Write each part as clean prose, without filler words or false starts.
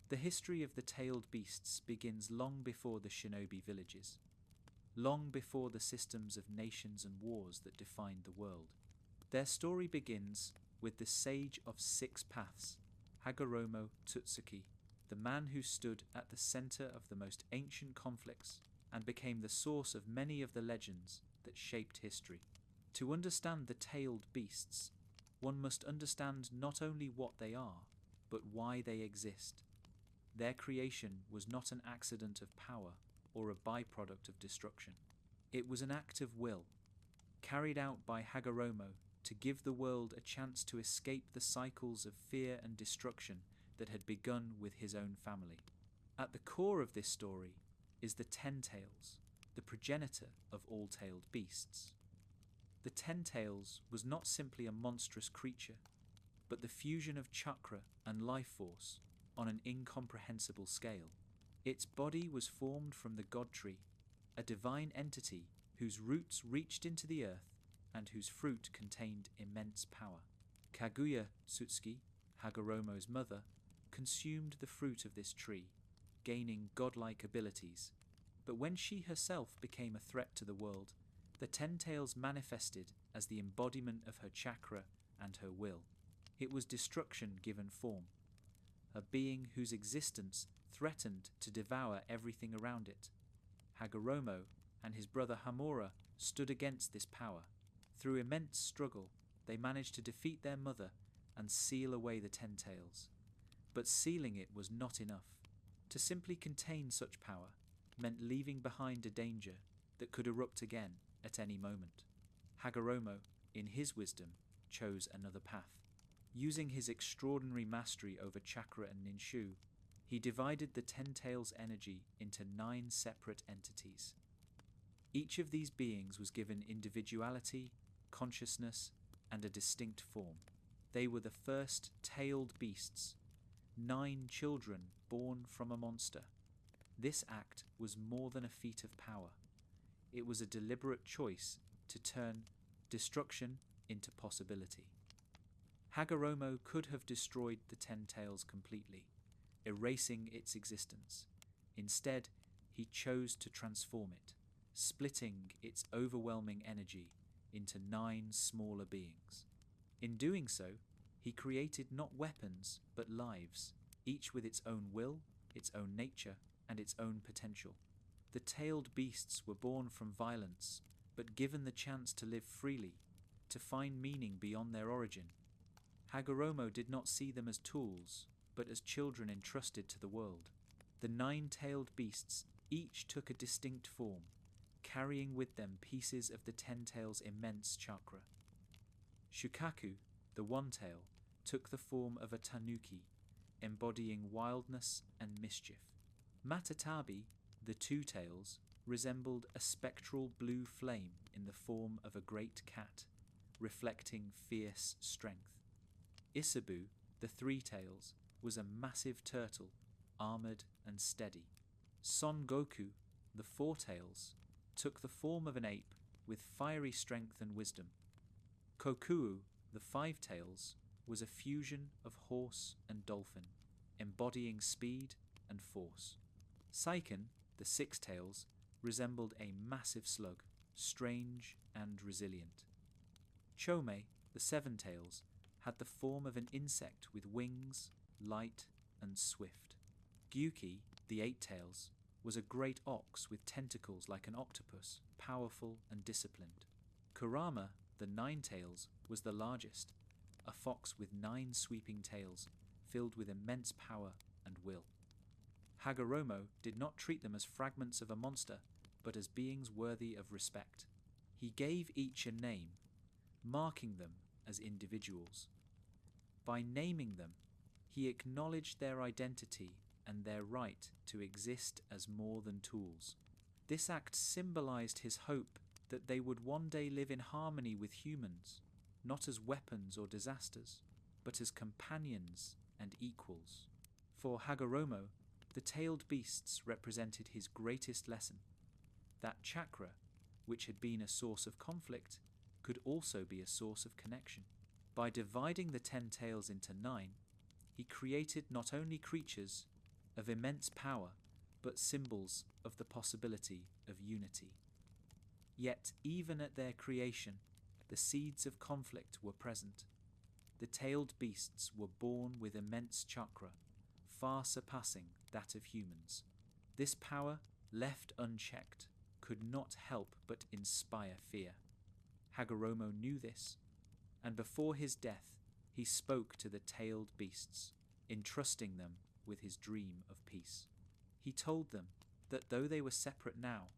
The history of the tailed beasts begins long before the shinobi villages, long before the systems of nations and wars that defined the world. Their story begins with the Sage of Six Paths, Hagoromo Totsuki, the man who stood at the center of the most ancient conflicts and became the source of many of the legends that shaped history. To understand the tailed beasts, one must understand not only what they are, but why they exist. Their creation was not an accident of power or a byproduct of destruction. It was an act of will, carried out by Hagoromo to give the world a chance to escape the cycles of fear and destruction that had begun with his own family. At the core of this story is the Ten Tails, the progenitor of all tailed beasts. The Ten Tails was not simply a monstrous creature, but the fusion of chakra and life force on an incomprehensible scale. Its body was formed from the God Tree, a divine entity whose roots reached into the earth and whose fruit contained immense power. Kaguya Tsutsuki, Hagoromo's mother, consumed the fruit of this tree, gaining godlike abilities. But when she herself became a threat to the world, the Ten Tails manifested as the embodiment of her chakra and her will. It was destruction given form, a being whose existence threatened to devour everything around it. Hagoromo and his brother Hamura stood against this power. Through immense struggle, they managed to defeat their mother and seal away the Ten Tails. But sealing it was not enough. To simply contain such power meant leaving behind a danger that could erupt again at any moment. Hagoromo, in his wisdom, chose another path. Using his extraordinary mastery over chakra and ninshu, he divided the Ten Tails' energy into 9 separate entities. Each of these beings was given individuality, consciousness, and a distinct form. They were the first tailed beasts, 9 children born from a monster. This act was more than a feat of power. It was a deliberate choice to turn destruction into possibility. Hagoromo could have destroyed the Ten Tails completely, erasing its existence. Instead, he chose to transform it, splitting its overwhelming energy into 9 smaller beings. In doing so, he created not weapons, but lives, each with its own will, its own nature, and its own potential. The tailed beasts were born from violence, but given the chance to live freely, to find meaning beyond their origin. Hagoromo did not see them as tools, but as children entrusted to the world. The 9 tailed beasts each took a distinct form, carrying with them pieces of the Ten Tails' immense chakra. Shukaku, the One Tail, took the form of a tanuki, embodying wildness and mischief. Matatabi, the Two Tails, resembled a spectral blue flame in the form of a great cat, reflecting fierce strength. Isobu, the Three Tails, was a massive turtle, armoured and steady. Son Gokū, the Four Tails, took the form of an ape with fiery strength and wisdom. Kokuō, the Five Tails, was a fusion of horse and dolphin, embodying speed and force. Saiken, the Six Tails, resembled a massive slug, strange and resilient. Chōmei, the Seven Tails, had the form of an insect with wings, light and swift. Gyūki, the Eight Tails, was a great ox with tentacles like an octopus, powerful and disciplined. Kurama, the Nine Tails, was the largest, a fox with 9 sweeping tails, filled with immense power and will. Hagoromo did not treat them as fragments of a monster, but as beings worthy of respect. He gave each a name, marking them as individuals. By naming them, he acknowledged their identity and their right to exist as more than tools. This act symbolized his hope that they would one day live in harmony with humans, not as weapons or disasters, but as companions and equals. For Hagoromo, the tailed beasts represented his greatest lesson. That chakra, which had been a source of conflict, could also be a source of connection. By dividing the 10 tails into 9, he created not only creatures, of immense power, but symbols of the possibility of unity. Yet, even at their creation, the seeds of conflict were present. The tailed beasts were born with immense chakra, far surpassing that of humans. This power, left unchecked, could not help but inspire fear. Hagoromo knew this, and before his death, he spoke to the tailed beasts, entrusting them with his dream of peace. He told them that though they were separate now,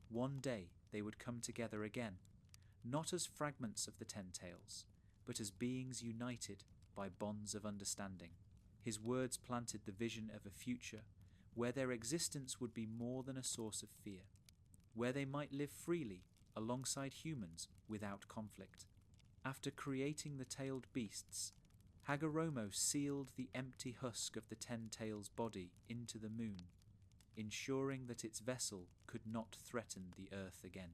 one day they would come together again, not as fragments of the Ten Tails, but as beings united by bonds of understanding. His words planted the vision of a future where their existence would be more than a source of fear, where they might live freely alongside humans without conflict. After creating the tailed beasts, Hagoromo sealed the empty husk of the Ten Tails' body into the moon, ensuring that its vessel could not threaten the earth again.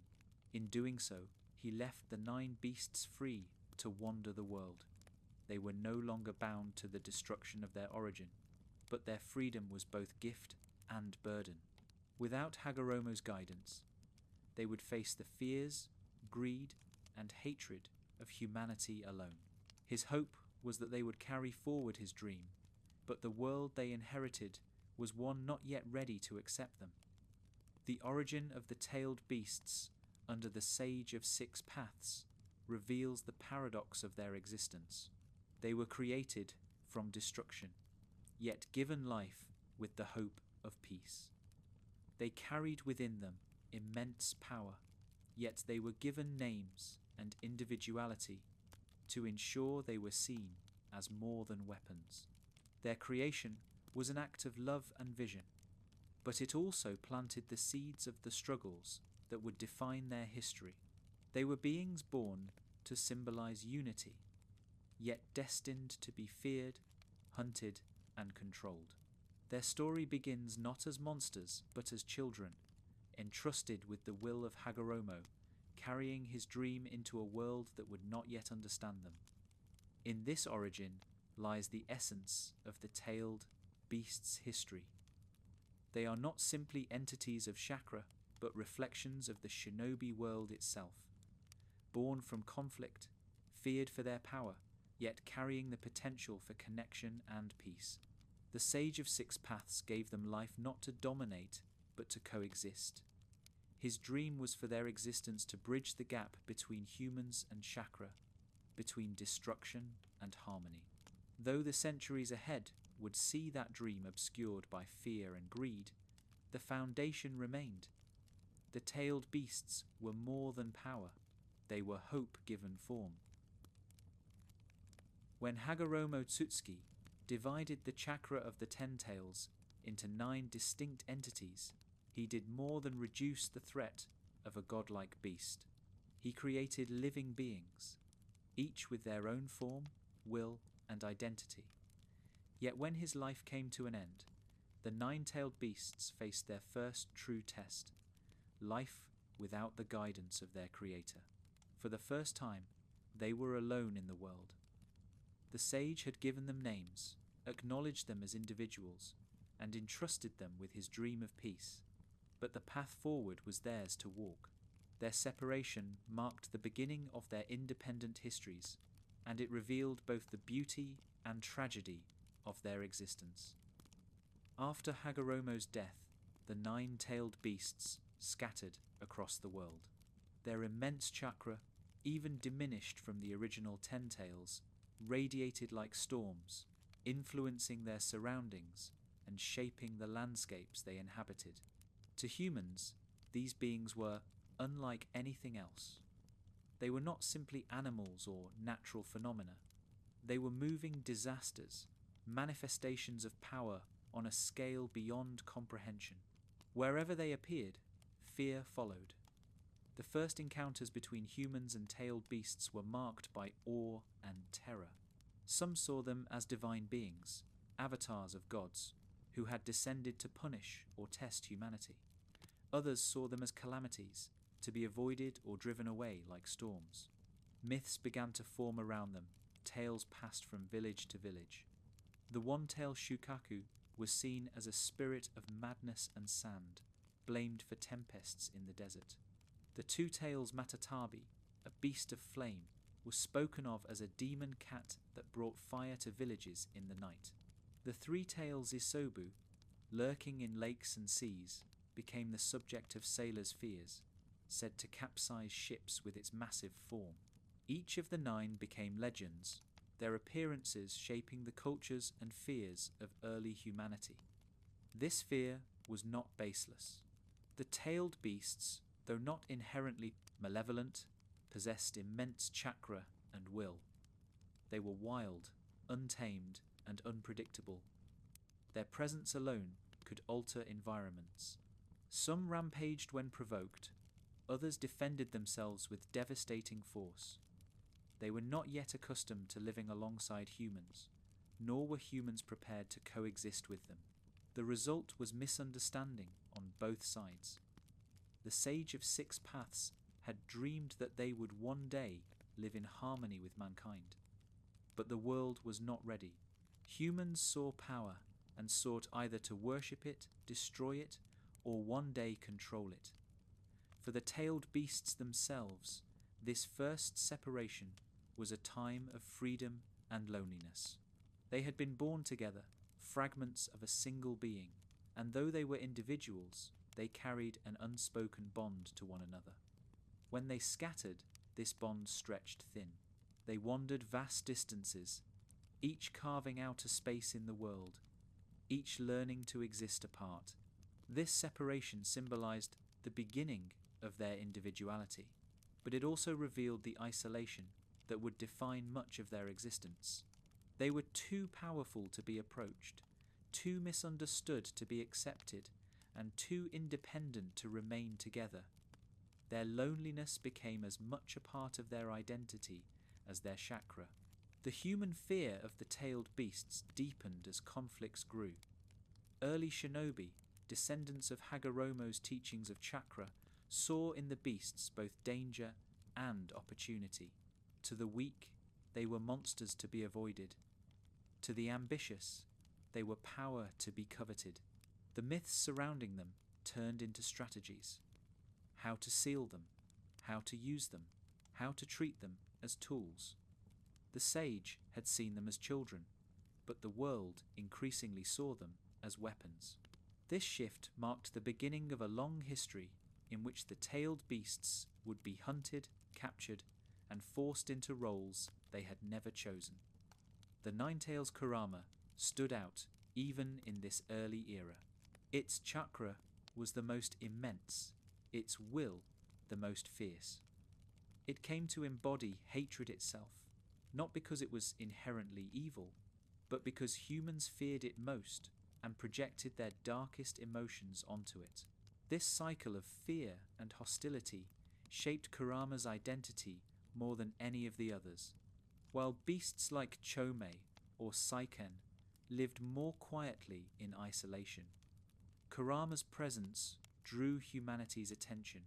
In doing so, he left the 9 beasts free to wander the world. They were no longer bound to the destruction of their origin, but their freedom was both gift and burden. Without Hagoromo's guidance, they would face the fears, greed, and hatred of humanity alone. His hope was that they would carry forward his dream, but the world they inherited was one not yet ready to accept them. The origin of the tailed beasts under the Sage of 6 Paths reveals the paradox of their existence. They were created from destruction, yet given life with the hope of peace. They carried within them immense power, yet they were given names and individuality to ensure they were seen as more than weapons. Their creation was an act of love and vision, but it also planted the seeds of the struggles that would define their history. They were beings born to symbolize unity, yet destined to be feared, hunted, and controlled. Their story begins not as monsters, but as children, entrusted with the will of Hagoromo, carrying his dream into a world that would not yet understand them. In this origin lies the essence of the tailed beasts' history. They are not simply entities of chakra, but reflections of the shinobi world itself. Born from conflict, feared for their power, yet carrying the potential for connection and peace. The Sage of 6 Paths gave them life not to dominate, but to coexist. His dream was for their existence to bridge the gap between humans and chakra, between destruction and harmony. Though the centuries ahead would see that dream obscured by fear and greed, the foundation remained. The tailed beasts were more than power. They were hope given form. When Hagoromo Tsutsuki divided the chakra of the Ten Tails into 9 distinct entities, he did more than reduce the threat of a godlike beast. He created living beings, each with their own form, will, and identity. Yet when his life came to an end, the 9-tailed beasts faced their first true test, life without the guidance of their creator. For the first time, they were alone in the world. The sage had given them names, acknowledged them as individuals, and entrusted them with his dream of peace. But the path forward was theirs to walk. Their separation marked the beginning of their independent histories, and it revealed both the beauty and tragedy of their existence. After Hagoromo's death, the 9-tailed beasts scattered across the world. Their immense chakra, even diminished from the original 10 tails, radiated like storms, influencing their surroundings and shaping the landscapes they inhabited. To humans, these beings were unlike anything else. They were not simply animals or natural phenomena. They were moving disasters, manifestations of power on a scale beyond comprehension. Wherever they appeared, fear followed. The first encounters between humans and tailed beasts were marked by awe and terror. Some saw them as divine beings, avatars of gods, who had descended to punish or test humanity. Others saw them as calamities, to be avoided or driven away like storms. Myths began to form around them, tales passed from village to village. The one-tailed Shukaku was seen as a spirit of madness and sand, blamed for tempests in the desert. The two tails Matatabi, a beast of flame, was spoken of as a demon cat that brought fire to villages in the night. The three tails Isobu, lurking in lakes and seas, became the subject of sailors' fears, said to capsize ships with its massive form. Each of the 9 became legends, their appearances shaping the cultures and fears of early humanity. This fear was not baseless. The tailed beasts, though not inherently malevolent, possessed immense chakra and will. They were wild, untamed, and unpredictable. Their presence alone could alter environments. Some rampaged when provoked, others defended themselves with devastating force. They were not yet accustomed to living alongside humans, nor were humans prepared to coexist with them. The result was misunderstanding on both sides. The Sage of Six Paths had dreamed that they would one day live in harmony with mankind. But the world was not ready. Humans saw power and sought either to worship it, destroy it, or one day control it. For the tailed beasts themselves, this first separation was a time of freedom and loneliness. They had been born together, fragments of a single being, and though they were individuals, they carried an unspoken bond to one another. When they scattered, this bond stretched thin. They wandered vast distances, each carving out a space in the world, each learning to exist apart. This separation symbolized the beginning of their individuality, but it also revealed the isolation that would define much of their existence. They were too powerful to be approached, too misunderstood to be accepted, and too independent to remain together. Their loneliness became as much a part of their identity as their chakra. The human fear of the tailed beasts deepened as conflicts grew. Early shinobi, descendants of Hagoromo's teachings of chakra, saw in the beasts both danger and opportunity. To the weak, they were monsters to be avoided. To the ambitious, they were power to be coveted. The myths surrounding them turned into strategies. How to seal them, how to use them, how to treat them as tools. The sage had seen them as children, but the world increasingly saw them as weapons. This shift marked the beginning of a long history in which the tailed beasts would be hunted, captured, and forced into roles they had never chosen. The Ninetails Kurama stood out even in this early era. Its chakra was the most immense, its will the most fierce. It came to embody hatred itself, not because it was inherently evil, but because humans feared it most and projected their darkest emotions onto it. This cycle of fear and hostility shaped Kurama's identity more than any of the others. While beasts like Chōmei or Saiken lived more quietly in isolation, Kurama's presence drew humanity's attention,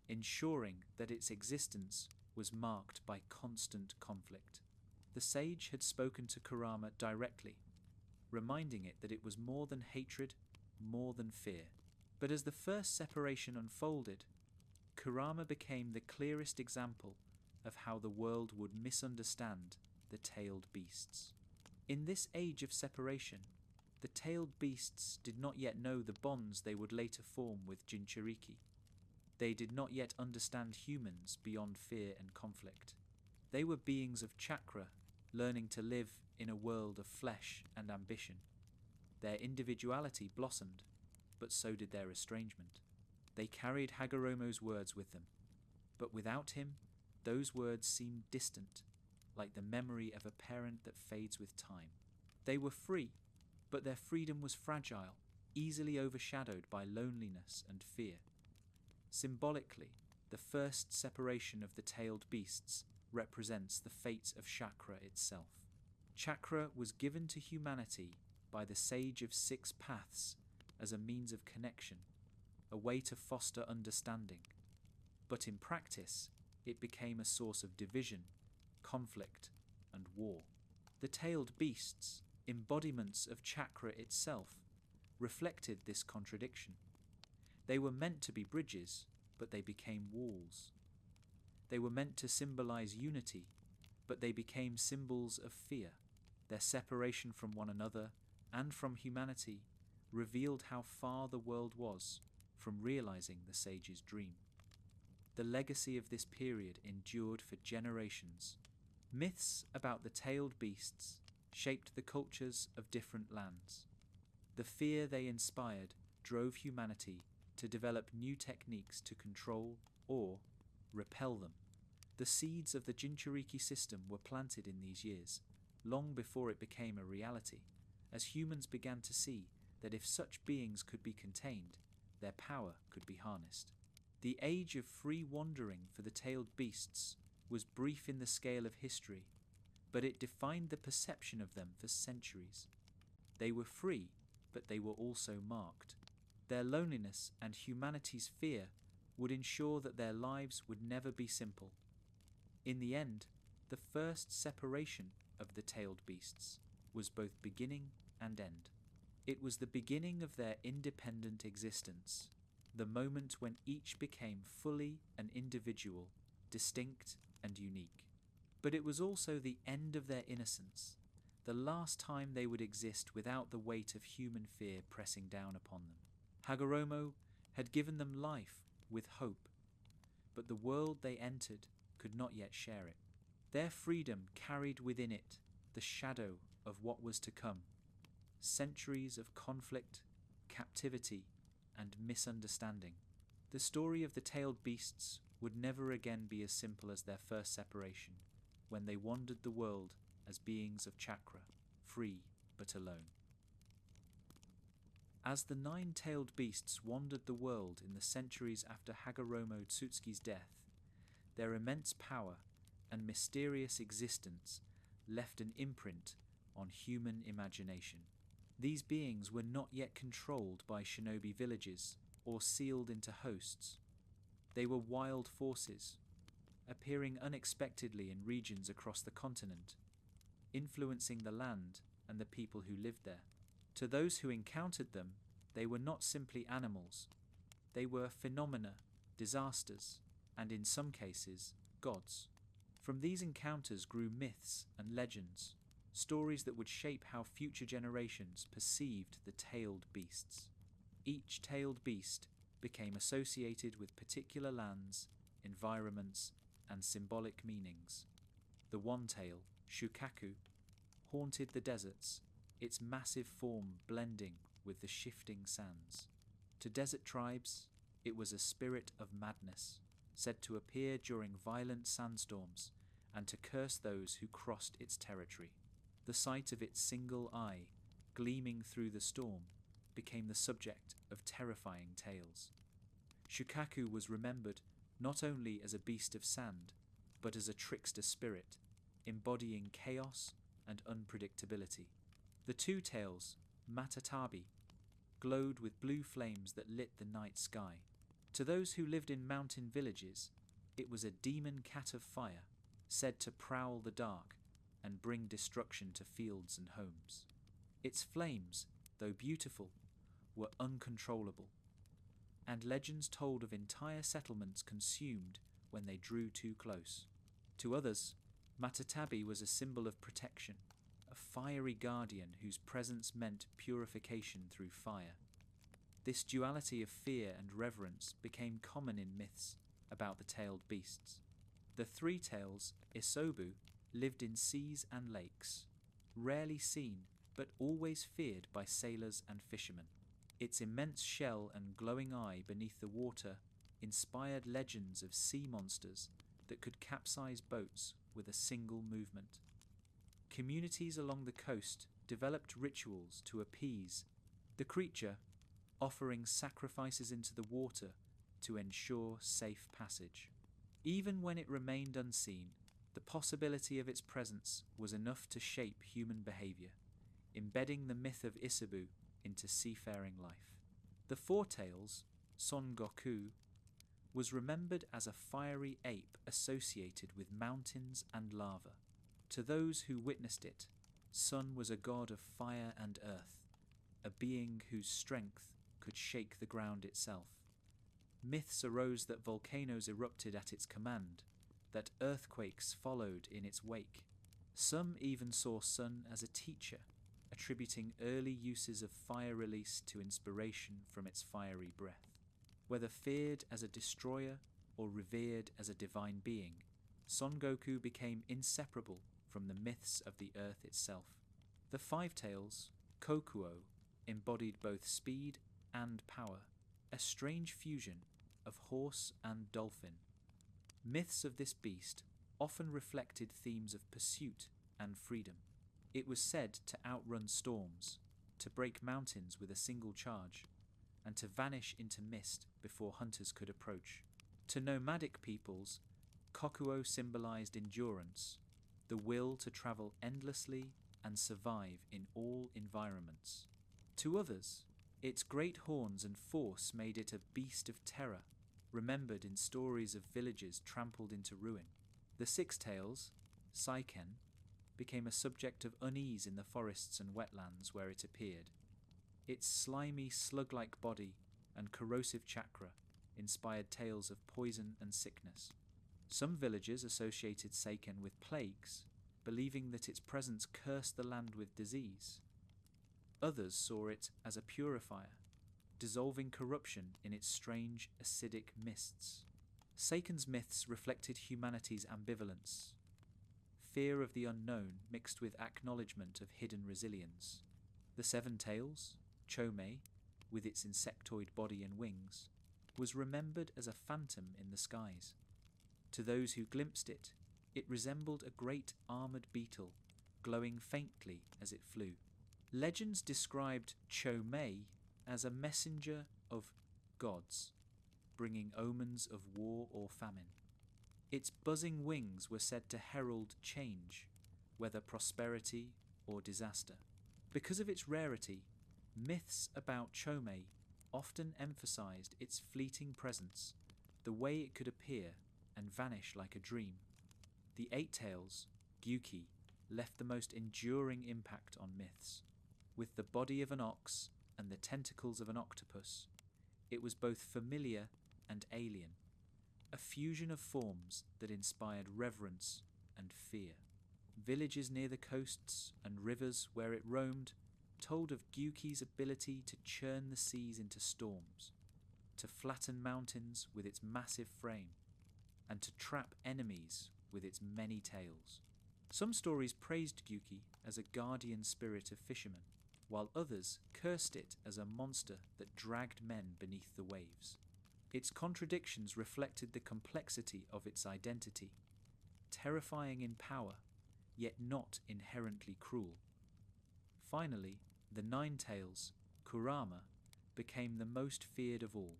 ensuring that its existence was marked by constant conflict. The sage had spoken to Kurama directly, reminding it that it was more than hatred, more than fear. But as the first separation unfolded, Kurama became the clearest example of how the world would misunderstand the tailed beasts. In this age of separation, the tailed beasts did not yet know the bonds they would later form with Jinchuriki. They did not yet understand humans beyond fear and conflict. They were beings of chakra, learning to live in a world of flesh and ambition. Their individuality blossomed, but so did their estrangement. They carried Hagoromo's words with them, but without him, those words seemed distant, like the memory of a parent that fades with time. They were free, but their freedom was fragile, easily overshadowed by loneliness and fear. Symbolically, the first separation of the tailed beasts represents the fate of chakra itself. Chakra was given to humanity by the Sage of Six Paths as a means of connection, a way to foster understanding. But in practice, it became a source of division, conflict, and war. The tailed beasts, embodiments of chakra itself, reflected this contradiction. They were meant to be bridges, but they became walls. They were meant to symbolize unity, but they became symbols of fear. Their separation from one another and from humanity revealed how far the world was from realizing the sage's dream. The legacy of this period endured for generations. Myths about the tailed beasts shaped the cultures of different lands. The fear they inspired drove humanity to develop new techniques to control or repel them. The seeds of the Jinchuriki system were planted in these years, long before it became a reality, as humans began to see that if such beings could be contained, their power could be harnessed. The age of free wandering for the tailed beasts was brief in the scale of history, but it defined the perception of them for centuries. They were free, but they were also marked. Their loneliness and humanity's fear would ensure that their lives would never be simple. In the end, the first separation of the tailed beasts was both beginning and end. It was the beginning of their independent existence, the moment when each became fully an individual, distinct and unique. But it was also the end of their innocence, the last time they would exist without the weight of human fear pressing down upon them. Hagoromo had given them life with hope, but the world they entered could not yet share it. Their freedom carried within it the shadow of what was to come, centuries of conflict, captivity, and misunderstanding. The story of the tailed beasts would never again be as simple as their first separation, when they wandered the world as beings of chakra, free but alone. As the nine-tailed beasts wandered the world in the centuries after Hagoromo Tsutsuki's death, their immense power and mysterious existence left an imprint on human imagination. These beings were not yet controlled by shinobi villages or sealed into hosts. They were wild forces, appearing unexpectedly in regions across the continent, influencing the land and the people who lived there. To those who encountered them, they were not simply animals. They were phenomena, disasters, and in some cases, gods. From these encounters grew myths and legends, stories that would shape how future generations perceived the tailed beasts. Each tailed beast became associated with particular lands, environments, and symbolic meanings. The one-tail, Shukaku, haunted the deserts, its massive form blending with the shifting sands. To desert tribes, it was a spirit of madness, said to appear during violent sandstorms and to curse those who crossed its territory. The sight of its single eye, gleaming through the storm, became the subject of terrifying tales. Shukaku was remembered not only as a beast of sand, but as a trickster spirit, embodying chaos and unpredictability. The two tails, Matatabi, glowed with blue flames that lit the night sky. To those who lived in mountain villages, it was a demon cat of fire, said to prowl the dark and bring destruction to fields and homes. Its flames, though beautiful, were uncontrollable, and legends told of entire settlements consumed when they drew too close. To others, Matatabi was a symbol of protection, a fiery guardian whose presence meant purification through fire. This duality of fear and reverence became common in myths about the tailed beasts. The three tails, Isobu, lived in seas and lakes, rarely seen but always feared by sailors and fishermen. Its immense shell and glowing eye beneath the water inspired legends of sea monsters that could capsize boats with a single movement. Communities along the coast developed rituals to appease the creature, offering sacrifices into the water to ensure safe passage. Even when it remained unseen, the possibility of its presence was enough to shape human behavior, embedding the myth of Isobu into seafaring life. The four tails, Son Gokū, was remembered as a fiery ape associated with mountains and lava. To those who witnessed it, Sun was a god of fire and earth, a being whose strength could shake the ground itself. Myths arose that volcanoes erupted at its command, that earthquakes followed in its wake. Some even saw sun as a teacher, attributing early uses of fire release to inspiration from its fiery breath. Whether feared as a destroyer or revered as a divine being, Son Goku became inseparable from the myths of the earth itself. The Five Tails, Kokuō, embodied both speed and power, a strange fusion of horse and dolphin. Myths of this beast often reflected themes of pursuit and freedom. It was said to outrun storms, to break mountains with a single charge, and to vanish into mist before hunters could approach. To nomadic peoples, Kokuō symbolized endurance, the will to travel endlessly and survive in all environments. To others, its great horns and force made it a beast of terror, remembered in stories of villages trampled into ruin. The Six Tails, Saiken, became a subject of unease in the forests and wetlands where it appeared. Its slimy, slug-like body and corrosive chakra inspired tales of poison and sickness. Some villagers associated Saiken with plagues, believing that its presence cursed the land with disease. Others saw it as a purifier, dissolving corruption in its strange, acidic mists. Seiken's myths reflected humanity's ambivalence, fear of the unknown mixed with acknowledgement of hidden resilience. The Seven Tails, Chōmei, with its insectoid body and wings, was remembered as a phantom in the skies. To those who glimpsed it, it resembled a great armoured beetle, glowing faintly as it flew. Legends described Chōmei as a messenger of gods, bringing omens of war or famine. Its buzzing wings were said to herald change, whether prosperity or disaster. Because of its rarity, myths about Chōmei often emphasized its fleeting presence, the way it could appear and vanish like a dream. The Eight Tails, Gyūki, left the most enduring impact on myths. With the body of an ox and the tentacles of an octopus, it was both familiar and alien, a fusion of forms that inspired reverence and fear. Villages near the coasts and rivers where it roamed told of Gyūki's ability to churn the seas into storms, to flatten mountains with its massive frame, and to trap enemies with its many tails. Some stories praised Gyūki as a guardian spirit of fishermen, while others cursed it as a monster that dragged men beneath the waves. Its contradictions reflected the complexity of its identity, terrifying in power, yet not inherently cruel. Finally, the Nine Tails, Kurama, became the most feared of all.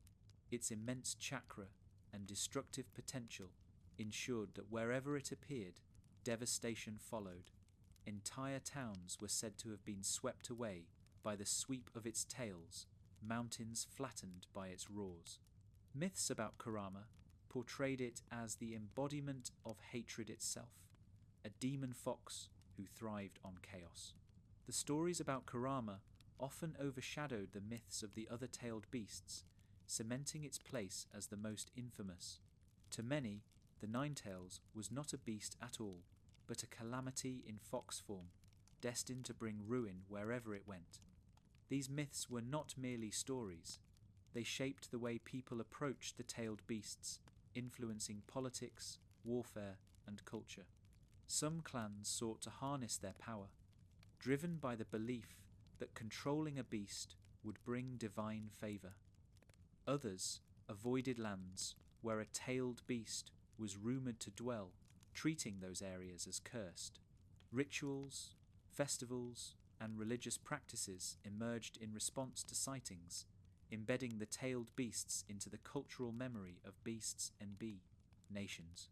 Its immense chakra and destructive potential ensured that wherever it appeared, devastation followed. Entire towns were said to have been swept away by the sweep of its tails, mountains flattened by its roars. Myths about Kurama portrayed it as the embodiment of hatred itself, a demon fox who thrived on chaos. The stories about Kurama often overshadowed the myths of the other tailed beasts, cementing its place as the most infamous. To many, the Ninetails was not a beast at all, but a calamity in fox form, destined to bring ruin wherever it went. These myths were not merely stories. They shaped the way people approached the tailed beasts, influencing politics, warfare, and culture. Some clans sought to harness their power, driven by the belief that controlling a beast would bring divine favour. Others avoided lands where a tailed beast was rumoured to dwell, treating those areas as cursed. Rituals, festivals, and religious practices emerged in response to sightings, embedding the tailed beasts into the cultural memory of beasts and bee nations.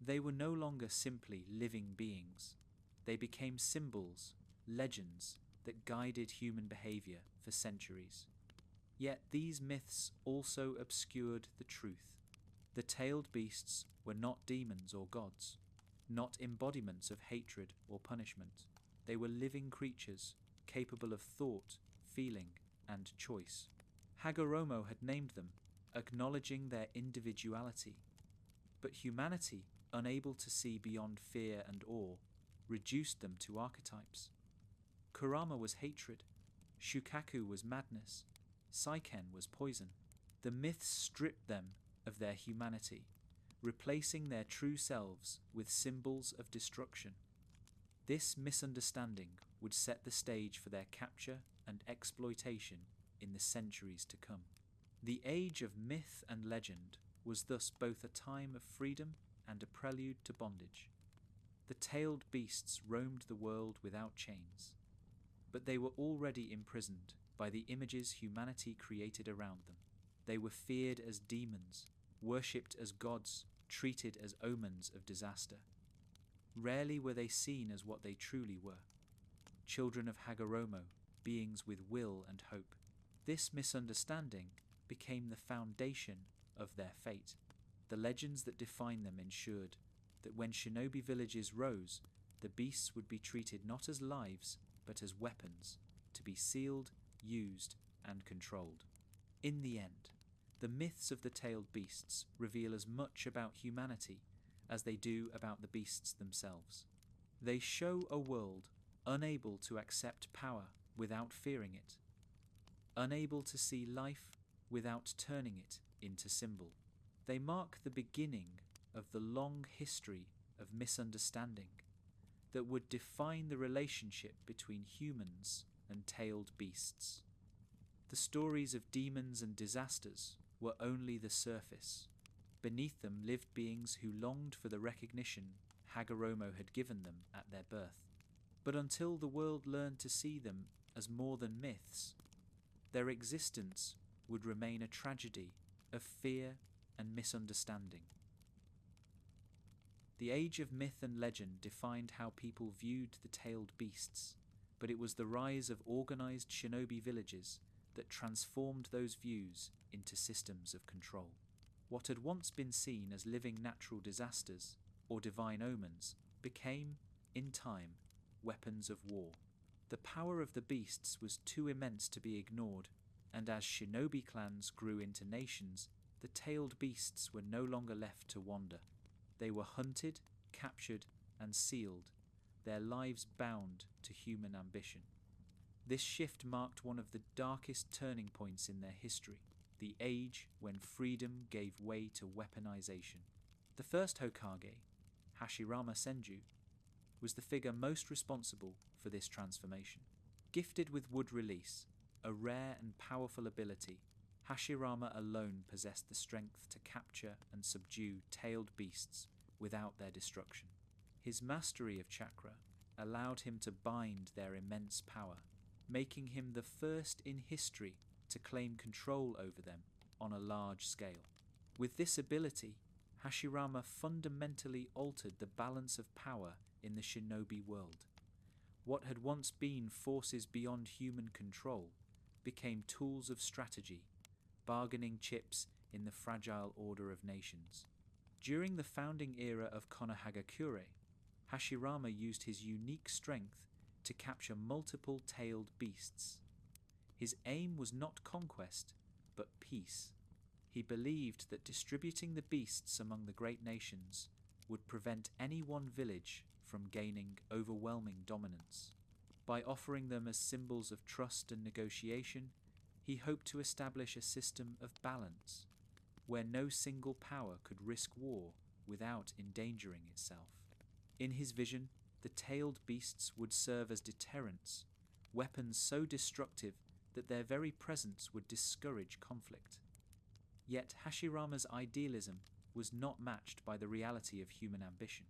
They were no longer simply living beings. They became symbols, legends that guided human behaviour for centuries. Yet these myths also obscured the truth. The tailed beasts were not demons or gods, not embodiments of hatred or punishment. They were living creatures capable of thought, feeling and choice. Hagoromo had named them, acknowledging their individuality. But humanity, unable to see beyond fear and awe, reduced them to archetypes. Kurama was hatred, Shukaku was madness, Saiken was poison. The myths stripped them of their humanity, replacing their true selves with symbols of destruction. This misunderstanding would set the stage for their capture and exploitation in the centuries to come. The age of myth and legend was thus both a time of freedom and a prelude to bondage. The tailed beasts roamed the world without chains, but they were already imprisoned by the images humanity created around them. They were feared as demons, worshipped as gods, treated as omens of disaster. Rarely were they seen as what they truly were, children of Hagoromo, beings with will and hope. This misunderstanding became the foundation of their fate. The legends that defined them ensured that when shinobi villages rose, the beasts would be treated not as lives, but as weapons, to be sealed, used, and controlled. In the end, the myths of the tailed beasts reveal as much about humanity as they do about the beasts themselves. They show a world unable to accept power without fearing it, unable to see life without turning it into symbol. They mark the beginning of the long history of misunderstanding that would define the relationship between humans and tailed beasts. The stories of demons and disasters were only the surface. Beneath them lived beings who longed for the recognition Hagoromo had given them at their birth. But until the world learned to see them as more than myths, their existence would remain a tragedy of fear and misunderstanding. The age of myth and legend defined how people viewed the tailed beasts, but it was the rise of organized shinobi villages that transformed those views into systems of control. What had once been seen as living natural disasters or divine omens became, in time, weapons of war. The power of the beasts was too immense to be ignored, and as shinobi clans grew into nations, the tailed beasts were no longer left to wander. They were hunted, captured, and sealed, their lives bound to human ambition. This shift marked one of the darkest turning points in their history, the age when freedom gave way to weaponization. The first Hokage, Hashirama Senju, was the figure most responsible for this transformation. Gifted with wood release, a rare and powerful ability, Hashirama alone possessed the strength to capture and subdue tailed beasts without their destruction. His mastery of chakra allowed him to bind their immense power, making him the first in history to claim control over them on a large scale. With this ability, Hashirama fundamentally altered the balance of power in the shinobi world. What had once been forces beyond human control became tools of strategy, bargaining chips in the fragile order of nations. During the founding era of Konohagakure, Hashirama used his unique strength to capture multiple tailed beasts. His aim was not conquest, but peace. He believed that distributing the beasts among the great nations would prevent any one village from gaining overwhelming dominance. By offering them as symbols of trust and negotiation, he hoped to establish a system of balance, where no single power could risk war without endangering itself. In his vision, the tailed beasts would serve as deterrents, weapons so destructive that their very presence would discourage conflict. Yet Hashirama's idealism was not matched by the reality of human ambition.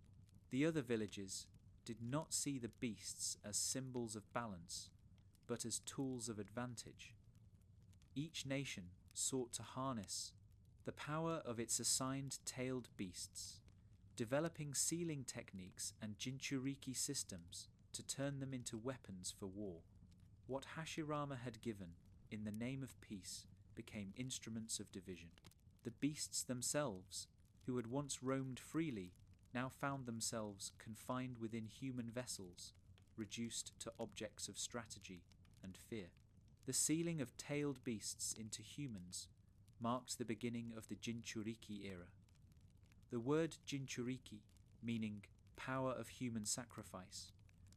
The other villages did not see the beasts as symbols of balance, but as tools of advantage. Each nation sought to harness the power of its assigned tailed beasts, developing sealing techniques and jinchuriki systems to turn them into weapons for war. What Hashirama had given in the name of peace became instruments of division. The beasts themselves, who had once roamed freely, now found themselves confined within human vessels, reduced to objects of strategy and fear. The sealing of tailed beasts into humans marked the beginning of the Jinchuriki era. The word Jinchuriki, meaning power of human sacrifice,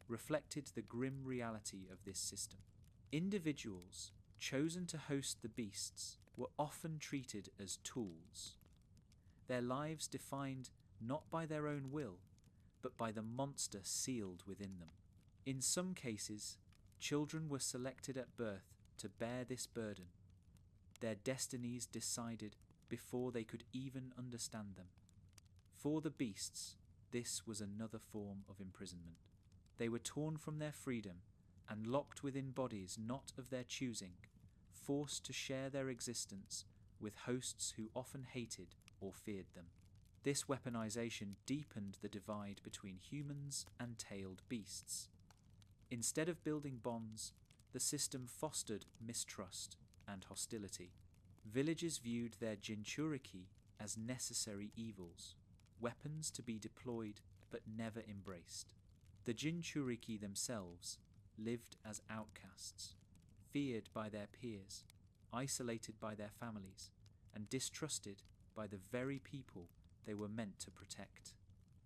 reflected the grim reality of this system. Individuals chosen to host the beasts were often treated as tools, their lives defined not by their own will, but by the monster sealed within them. In some cases, children were selected at birth to bear this burden, their destinies decided before they could even understand them. For the beasts, this was another form of imprisonment. They were torn from their freedom and locked within bodies not of their choosing, forced to share their existence with hosts who often hated or feared them. This weaponization deepened the divide between humans and tailed beasts. Instead of building bonds, the system fostered mistrust and hostility. Villages viewed their Jinchuriki as necessary evils, weapons to be deployed but never embraced. The Jinchuriki themselves lived as outcasts, feared by their peers, isolated by their families, and distrusted by the very people they were meant to protect.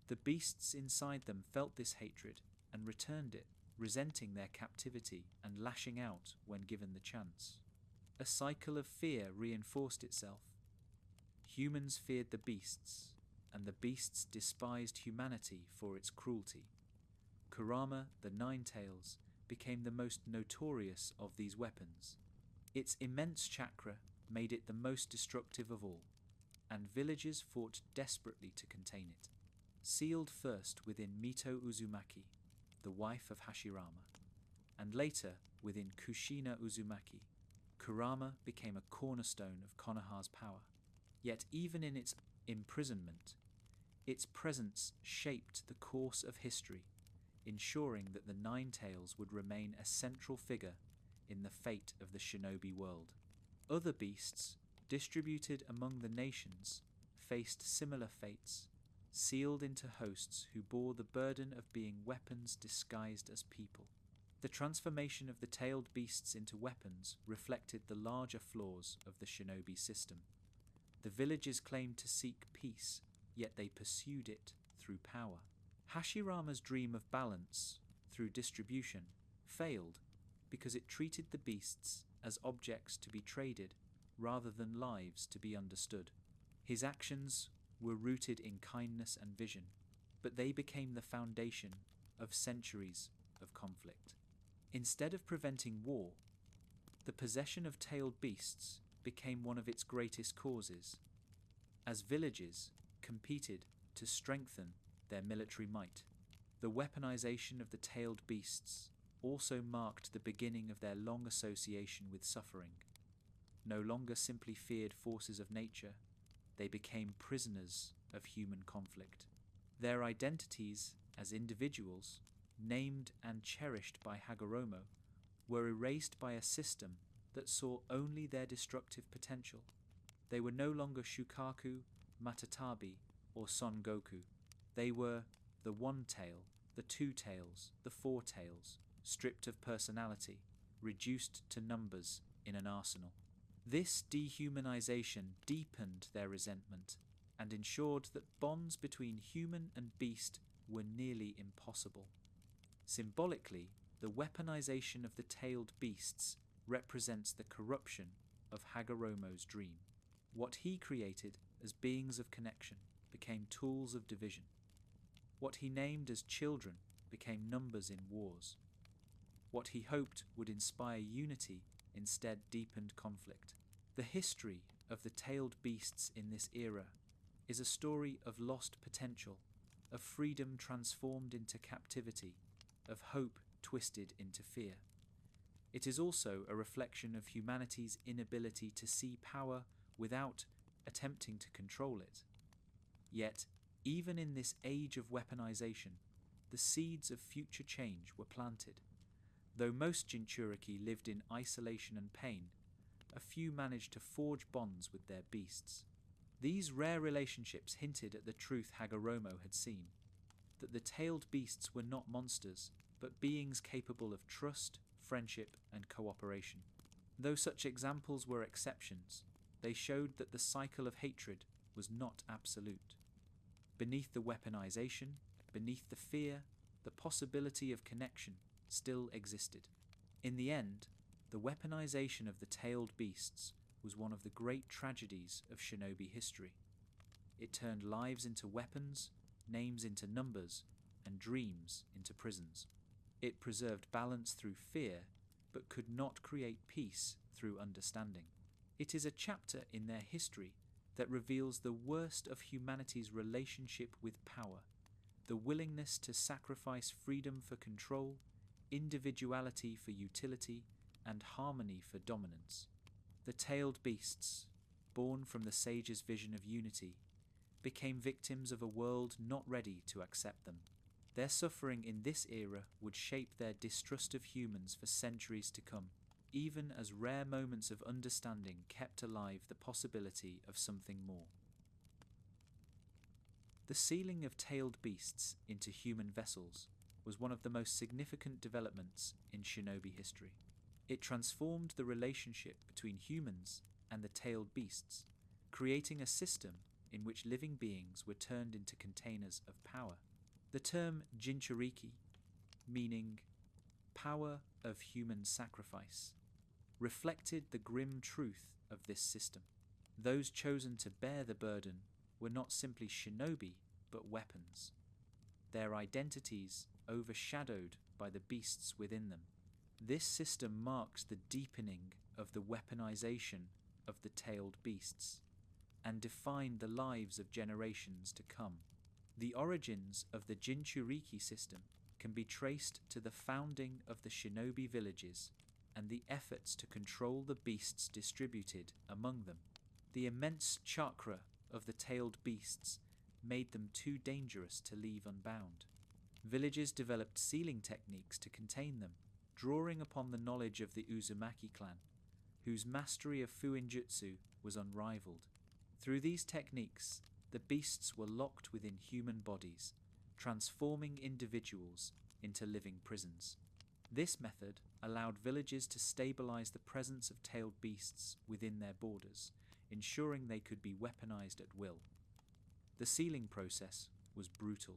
The beasts inside them felt this hatred and returned it, resenting their captivity and lashing out when given the chance. A cycle of fear reinforced itself. Humans feared the beasts, and the beasts despised humanity for its cruelty. Kurama, the Nine-Tails, became the most notorious of these weapons. Its immense chakra made it the most destructive of all, and villages fought desperately to contain it. Sealed first within Mito Uzumaki, the wife of Hashirama, and later within Kushina Uzumaki, Kurama became a cornerstone of Konoha's power. Yet even in its imprisonment, its presence shaped the course of history, ensuring that the Nine-Tails would remain a central figure in the fate of the shinobi world. Other beasts, distributed among the nations, faced similar fates, sealed into hosts who bore the burden of being weapons disguised as people. The transformation of the tailed beasts into weapons reflected the larger flaws of the shinobi system. The villages claimed to seek peace, yet they pursued it through power. Hashirama's dream of balance through distribution failed because it treated the beasts as objects to be traded rather than lives to be understood. His actions were rooted in kindness and vision, but they became the foundation of centuries of conflict. Instead of preventing war, the possession of tailed beasts became one of its greatest causes, as villages competed to strengthen their military might. The weaponization of the tailed beasts also marked the beginning of their long association with suffering. No longer simply feared forces of nature, they became prisoners of human conflict. Their identities as individuals, named and cherished by Hagoromo, were erased by a system that saw only their destructive potential. They were no longer Shukaku, Matatabi, or Son Gokū. They were the one tail, the two tails, the four tails, stripped of personality, reduced to numbers in an arsenal. This dehumanization deepened their resentment and ensured that bonds between human and beast were nearly impossible. Symbolically, the weaponization of the tailed beasts represents the corruption of Hagoromo's dream. What he created as beings of connection became tools of division. What he named as children became numbers in wars. What he hoped would inspire unity instead deepened conflict. The history of the tailed beasts in this era is a story of lost potential, of freedom transformed into captivity, of hope twisted into fear. It is also a reflection of humanity's inability to see power without attempting to control it. Yet, even in this age of weaponization, the seeds of future change were planted. Though most Jinchuriki lived in isolation and pain, a few managed to forge bonds with their beasts. These rare relationships hinted at the truth Hagoromo had seen, that the tailed beasts were not monsters, but beings capable of trust, friendship, and cooperation. Though such examples were exceptions, they showed that the cycle of hatred was not absolute. Beneath the weaponization, beneath the fear, the possibility of connection still existed. In the end, the weaponization of the tailed beasts was one of the great tragedies of shinobi history. It turned lives into weapons, names into numbers, and dreams into prisons. It preserved balance through fear, but could not create peace through understanding. It is a chapter in their history that reveals the worst of humanity's relationship with power, the willingness to sacrifice freedom for control, individuality for utility, and harmony for dominance. The tailed beasts, born from the sage's vision of unity, became victims of a world not ready to accept them. Their suffering in this era would shape their distrust of humans for centuries to come, even as rare moments of understanding kept alive the possibility of something more. The sealing of tailed beasts into human vessels was one of the most significant developments in shinobi history. It transformed the relationship between humans and the tailed beasts, creating a system in which living beings were turned into containers of power. The term jinchuriki, meaning power of human sacrifice, reflected the grim truth of this system. Those chosen to bear the burden were not simply shinobi, but weapons, their identities overshadowed by the beasts within them. This system marks the deepening of the weaponization of the tailed beasts and defined the lives of generations to come. The origins of the jinchuriki system can be traced to the founding of the shinobi villages and the efforts to control the beasts distributed among them. The immense chakra of the tailed beasts made them too dangerous to leave unbound. Villages developed sealing techniques to contain them, drawing upon the knowledge of the Uzumaki clan, whose mastery of fuinjutsu was unrivaled. Through these techniques, the beasts were locked within human bodies, transforming individuals into living prisons. This method allowed villages to stabilize the presence of tailed beasts within their borders, ensuring they could be weaponized at will. The sealing process was brutal.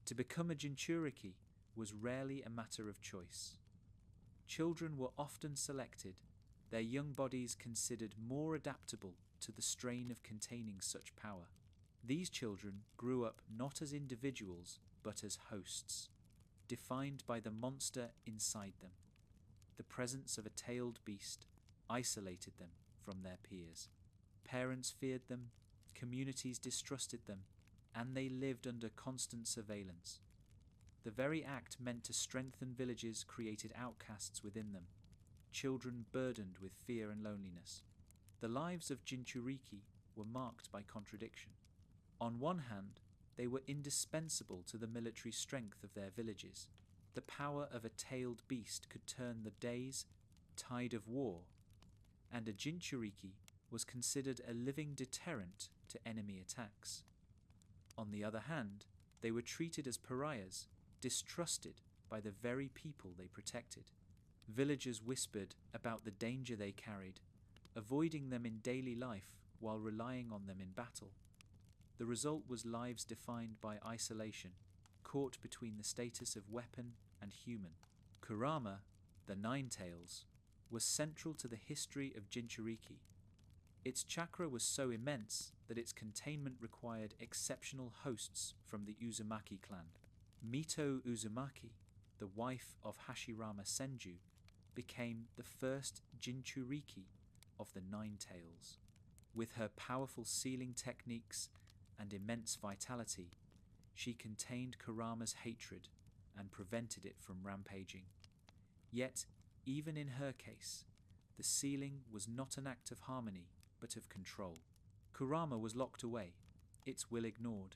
To become a jinchuriki was rarely a matter of choice. Children were often selected, their young bodies considered more adaptable to the strain of containing such power. These children grew up not as individuals, but as hosts, defined by the monster inside them. The presence of a tailed beast isolated them from their peers. Parents feared them, communities distrusted them, and they lived under constant surveillance. The very act meant to strengthen villages created outcasts within them, children burdened with fear and loneliness. The lives of jinchuriki were marked by contradiction. On one hand, they were indispensable to the military strength of their villages. The power of a tailed beast could turn the day's tide of war, and a jinchuriki was considered a living deterrent to enemy attacks. On the other hand, they were treated as pariahs, distrusted by the very people they protected. Villagers whispered about the danger they carried, avoiding them in daily life while relying on them in battle. The result was lives defined by isolation, caught between the status of weapon and human. Kurama, the Nine Tails, was central to the history of jinchuriki. Its chakra was so immense that its containment required exceptional hosts from the Uzumaki clan. Mito Uzumaki, the wife of Hashirama Senju, became the first jinchuriki of the Nine Tails. With her powerful sealing techniques and immense vitality, she contained Kurama's hatred and prevented it from rampaging. Yet, even in her case, the sealing was not an act of harmony, but of control. Kurama was locked away, its will ignored,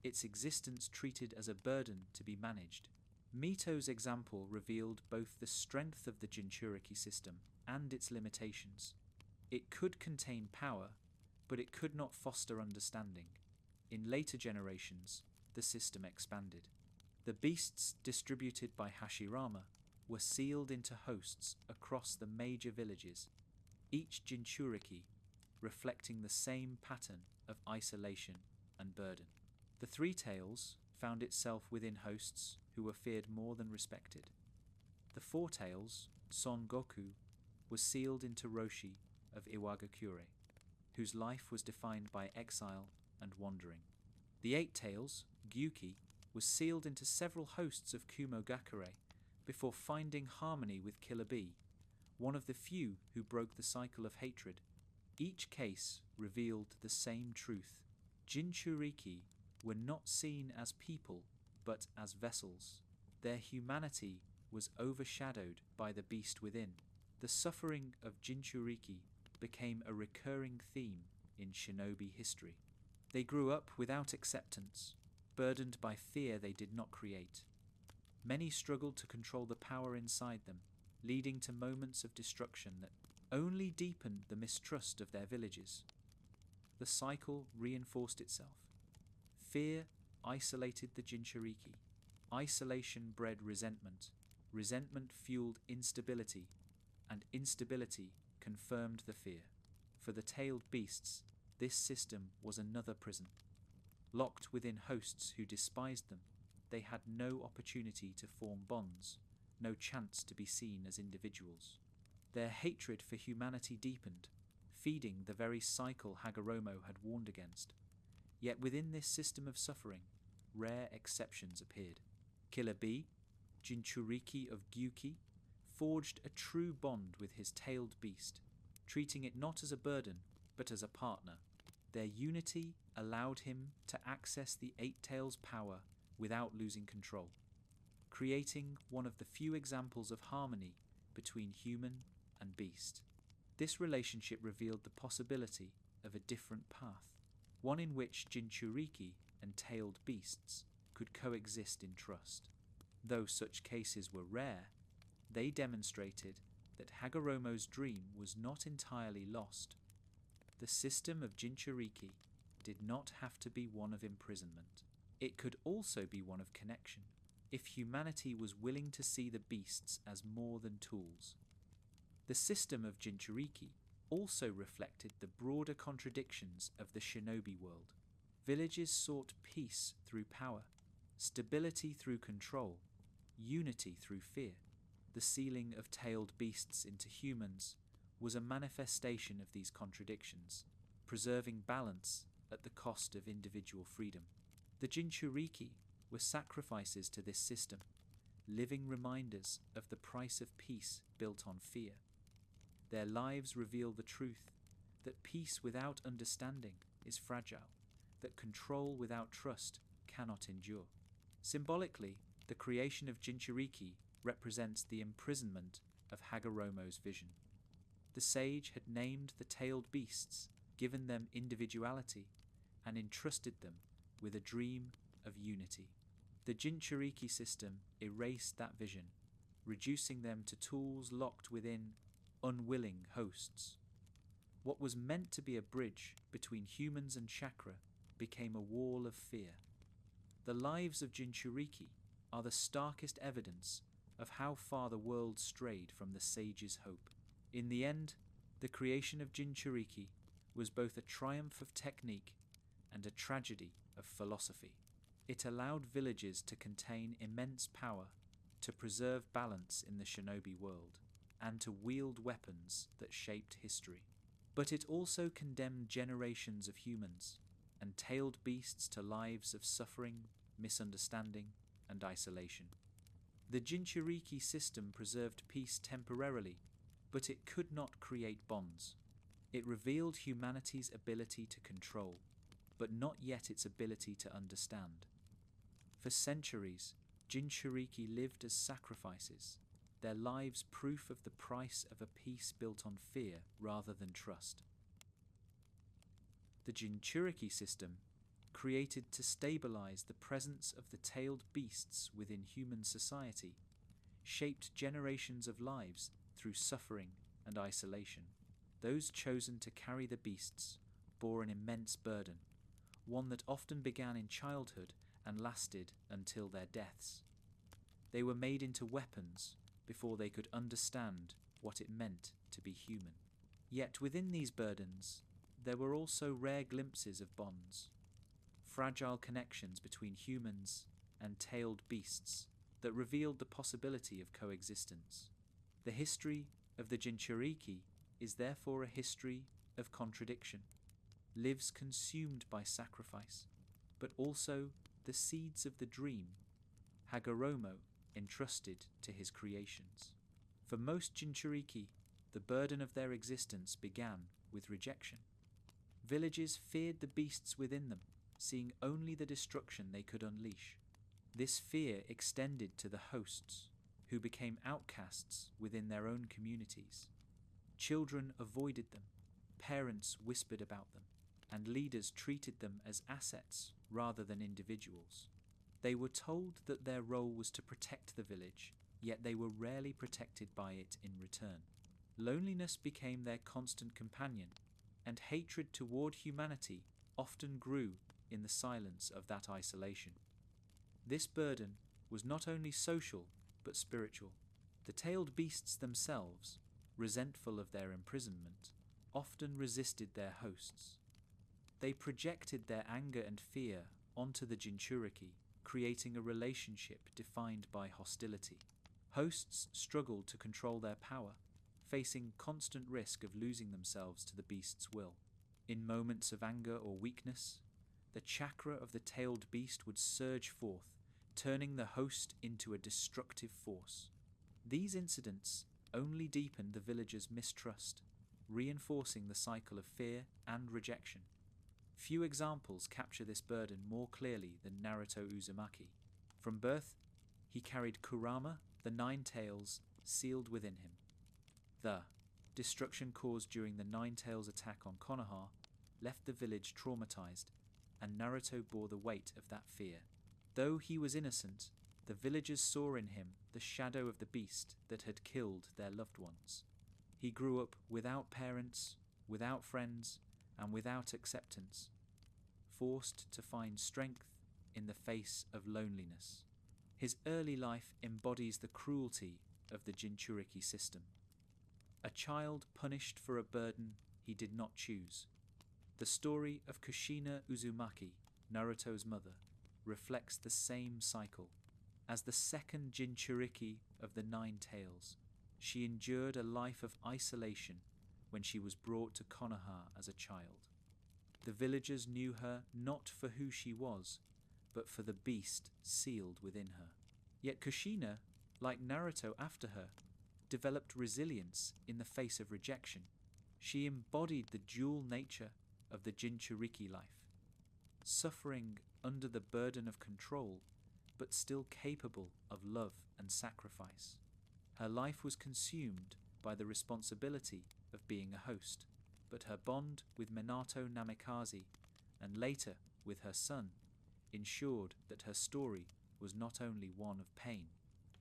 its existence treated as a burden to be managed. Mito's example revealed both the strength of the jinchuriki system and its limitations. It could contain power, but it could not foster understanding. In later generations, the system expanded. The beasts distributed by Hashirama were sealed into hosts across the major villages, each Jinchuriki reflecting the same pattern of isolation and burden. The three tails found itself within hosts who were feared more than respected. The four tails, Son Gokū, was sealed into Roshi of Iwagakure, whose life was defined by exile and wandering. The eight tails, Gyūki, was sealed into several hosts of Kumogakure before finding harmony with Killer Bee, one of the few who broke the cycle of hatred. Each case revealed the same truth. Jinchuriki were not seen as people, but as vessels. Their humanity was overshadowed by the beast within. The suffering of Jinchuriki became a recurring theme in shinobi history. They grew up without acceptance, burdened by fear they did not create. Many struggled to control the power inside them, leading to moments of destruction that only deepened the mistrust of their villages. The cycle reinforced itself. Fear isolated the Jinchuriki. Isolation bred resentment. Resentment fueled instability, and instability confirmed the fear. For the tailed beasts, this system was another prison. Locked within hosts who despised them, they had no opportunity to form bonds, no chance to be seen as individuals. Their hatred for humanity deepened, feeding the very cycle Hagoromo had warned against. Yet within this system of suffering, rare exceptions appeared. Killer Bee, Jinchuriki of Gyūki, forged a true bond with his tailed beast, treating it not as a burden, but as a partner. Their unity allowed him to access the Eight Tails' power without losing control, creating one of the few examples of harmony between human and beast. This relationship revealed the possibility of a different path, one in which Jinchuriki and tailed beasts could coexist in trust. Though such cases were rare, they demonstrated that Hagoromo's dream was not entirely lost. The system of Jinchuriki did not have to be one of imprisonment. It could also be one of connection, if humanity was willing to see the beasts as more than tools. The system of Jinchuriki also reflected the broader contradictions of the shinobi world. Villages sought peace through power, stability through control, unity through fear. The sealing of tailed beasts into humans was a manifestation of these contradictions, preserving balance at the cost of individual freedom. The Jinchuriki were sacrifices to this system, living reminders of the price of peace built on fear. Their lives reveal the truth that peace without understanding is fragile, that control without trust cannot endure. Symbolically, the creation of Jinchuriki represents the imprisonment of Hagoromo's vision. The sage had named the tailed beasts, given them individuality, and entrusted them with a dream of unity. The Jinchuriki system erased that vision, reducing them to tools locked within unwilling hosts. What was meant to be a bridge between humans and chakra became a wall of fear. The lives of Jinchuriki are the starkest evidence of how far the world strayed from the sage's hope. In the end, the creation of Jinchuriki was both a triumph of technique and a tragedy of philosophy. It allowed villages to contain immense power, to preserve balance in the shinobi world, and to wield weapons that shaped history. But it also condemned generations of humans and tailed beasts to lives of suffering, misunderstanding, and isolation. The Jinchuriki system preserved peace temporarily, but it could not create bonds. It revealed humanity's ability to control, but not yet its ability to understand. For centuries, Jinchuriki lived as sacrifices, their lives proof of the price of a peace built on fear rather than trust. The Jinchuriki system, created to stabilize the presence of the tailed beasts within human society, shaped generations of lives through suffering and isolation. Those chosen to carry the beasts bore an immense burden, one that often began in childhood and lasted until their deaths. They were made into weapons before they could understand what it meant to be human. Yet within these burdens, there were also rare glimpses of bonds, fragile connections between humans and tailed beasts that revealed the possibility of coexistence. The history of the Jinchuriki is therefore a history of contradiction, lives consumed by sacrifice, but also the seeds of the dream Hagoromo entrusted to his creations. For most Jinchuriki, the burden of their existence began with rejection. Villages feared the beasts within them, seeing only the destruction they could unleash. This fear extended to the hosts, who became outcasts within their own communities. Children avoided them, parents whispered about them, and leaders treated them as assets rather than individuals. They were told that their role was to protect the village, yet they were rarely protected by it in return. Loneliness became their constant companion, and hatred toward humanity often grew in the silence of that isolation. This burden was not only social but spiritual. The tailed beasts themselves, resentful of their imprisonment, often resisted their hosts. They projected their anger and fear onto the Jinchuriki, creating a relationship defined by hostility. Hosts struggled to control their power, facing constant risk of losing themselves to the beast's will. In moments of anger or weakness, the chakra of the tailed beast would surge forth, turning the host into a destructive force. These incidents only deepened the villagers' mistrust, reinforcing the cycle of fear and rejection. Few examples capture this burden more clearly than Naruto Uzumaki. From birth, he carried Kurama, the 9 tails, sealed within him. The destruction caused during the 9 tails attack on Konoha left the village traumatized, and Naruto bore the weight of that fear. Though he was innocent, the villagers saw in him the shadow of the beast that had killed their loved ones. He grew up without parents, without friends, and without acceptance, forced to find strength in the face of loneliness. His early life embodies the cruelty of the Jinchuriki system. A child punished for a burden he did not choose. The story of Kushina Uzumaki, Naruto's mother, reflects the same cycle. As the second Jinchuriki of the 9 tails, she endured a life of isolation when she was brought to Konoha as a child. The villagers knew her not for who she was, but for the beast sealed within her. Yet Kushina, like Naruto after her, developed resilience in the face of rejection. She embodied the dual nature of the Jinchuriki life, suffering under the burden of control, but still capable of love and sacrifice. Her life was consumed by the responsibility of being a host, but her bond with Minato Namikaze, and later with her son, ensured that her story was not only one of pain.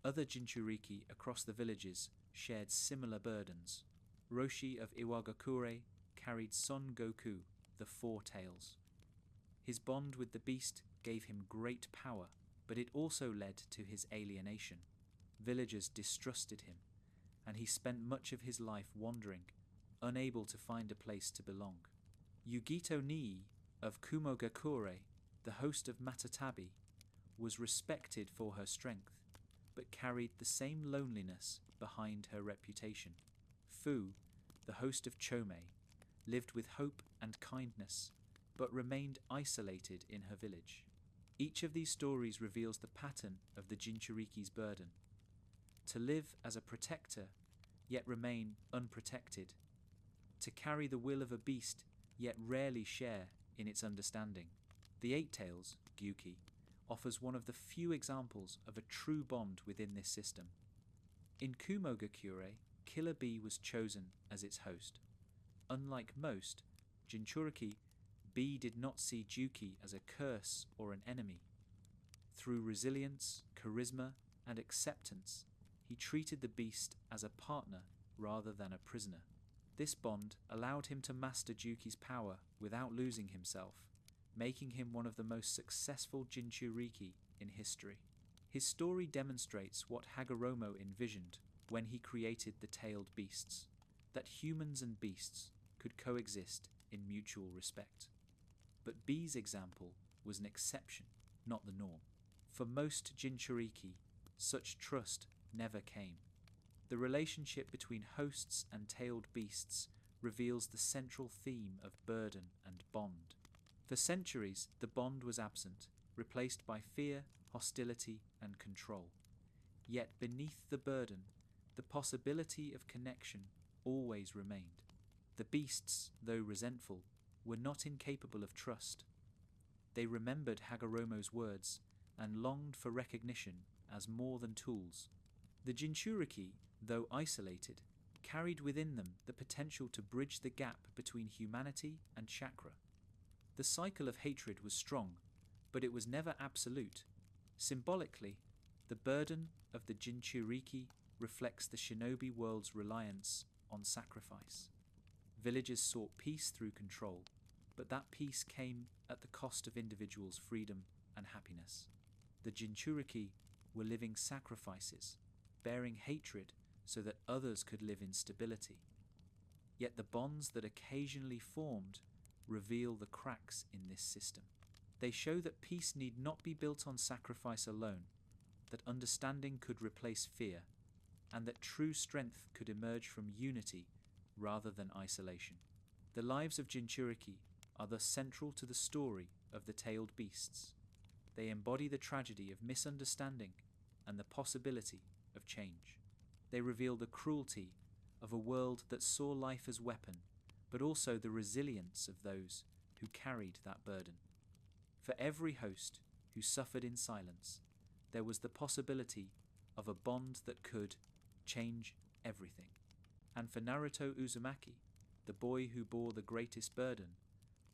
Other Jinchuriki across the villages shared similar burdens. Roshi of Iwagakure carried Son Gokū, the 4 tails. His bond with the beast gave him great power, but it also led to his alienation. Villagers distrusted him, and he spent much of his life wandering, unable to find a place to belong. Yugito Nii of Kumogakure, the host of Matatabi, was respected for her strength, but carried the same loneliness behind her reputation. Fu, the host of Chōmei, lived with hope and kindness, but remained isolated in her village. Each of these stories reveals the pattern of the Jinchuriki's burden: to live as a protector, yet remain unprotected; to carry the will of a beast, yet rarely share in its understanding. The 8 tails, Gyūki, offers one of the few examples of a true bond within this system. In Kumogakure, Killer Bee was chosen as its host. Unlike most Jinchuriki, Bee did not see Gyūki as a curse or an enemy. Through resilience, charisma, and acceptance, he treated the beast as a partner rather than a prisoner. This bond allowed him to master Gyūki's power without losing himself, making him one of the most successful Jinchuriki in history. His story demonstrates what Hagoromo envisioned when he created the tailed beasts. that humans and beasts could coexist in mutual respect. But B's example was an exception, not the norm. For most Jinchuriki, such trust never came. The relationship between hosts and tailed beasts reveals the central theme of burden and bond. For centuries, the bond was absent, replaced by fear, hostility, and control. Yet beneath the burden, the possibility of connection always remained. The beasts, though resentful, were not incapable of trust. They remembered Hagoromo's words and longed for recognition as more than tools. The Jinchuriki, though isolated, carried within them the potential to bridge the gap between humanity and chakra. The cycle of hatred was strong, but it was never absolute. Symbolically, the burden of the Jinchuriki reflects the shinobi world's reliance on sacrifice. Villagers sought peace through control, but that peace came at the cost of individuals' freedom and happiness. The Jinchuriki were living sacrifices, bearing hatred so that others could live in stability. Yet the bonds that occasionally formed reveal the cracks in this system. They show that peace need not be built on sacrifice alone, that understanding could replace fear, and that true strength could emerge from unity rather than isolation. The lives of Jinchuriki are thus central to the story of the tailed beasts. They embody the tragedy of misunderstanding and the possibility of change. They reveal the cruelty of a world that saw life as weapon, but also the resilience of those who carried that burden. For every host who suffered in silence, there was the possibility of a bond that could change everything. And for Naruto Uzumaki, the boy who bore the greatest burden,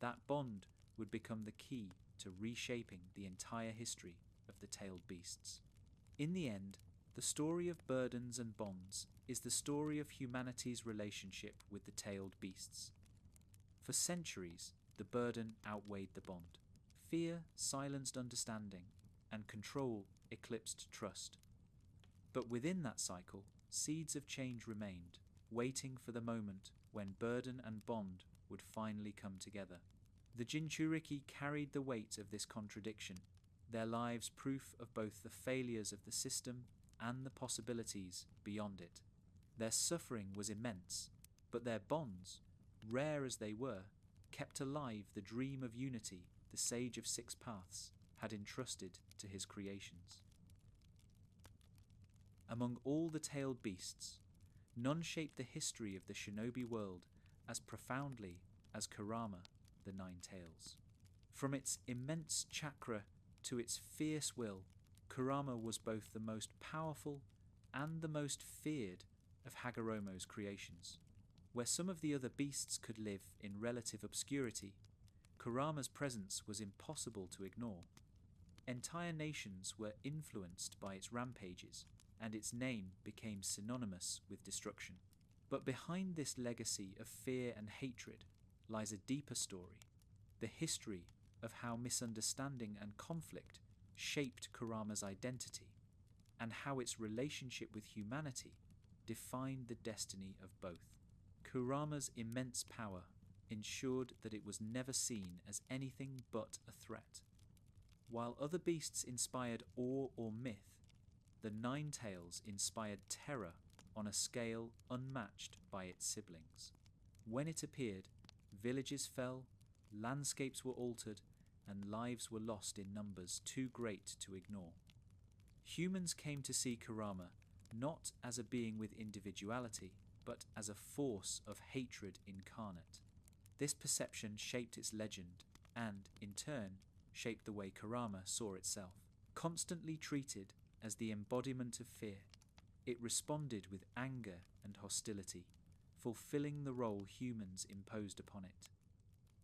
that bond would become the key to reshaping the entire history of the tailed beasts. In the end, the story of burdens and bonds is the story of humanity's relationship with the tailed beasts. For centuries, the burden outweighed the bond. Fear silenced understanding, and control eclipsed trust. But within that cycle, seeds of change remained, waiting for the moment when burden and bond would finally come together. The Jinchuriki carried the weight of this contradiction, their lives proof of both the failures of the system and the possibilities beyond it. Their suffering was immense, but their bonds, rare as they were, kept alive the dream of unity the Sage of Six Paths had entrusted to his creations. Among all the tailed beasts, none shaped the history of the shinobi world as profoundly as Kurama, the Nine Tails. From its immense chakra to its fierce will, Kurama was both the most powerful and the most feared of Hagoromo's creations. Where some of the other beasts could live in relative obscurity, Kurama's presence was impossible to ignore. Entire nations were influenced by its rampages, and its name became synonymous with destruction. But behind this legacy of fear and hatred lies a deeper story, the history of how misunderstanding and conflict shaped Kurama's identity, and how its relationship with humanity defined the destiny of both. Kurama's immense power ensured that it was never seen as anything but a threat. While other beasts inspired awe or myth, the Nine Tails inspired terror on a scale unmatched by its siblings. When it appeared, villages fell, landscapes were altered, and lives were lost in numbers too great to ignore. Humans came to see Kurama not as a being with individuality, but as a force of hatred incarnate. This perception shaped its legend and, in turn, shaped the way Kurama saw itself. Constantly treated as the embodiment of fear, it responded with anger and hostility, fulfilling the role humans imposed upon it.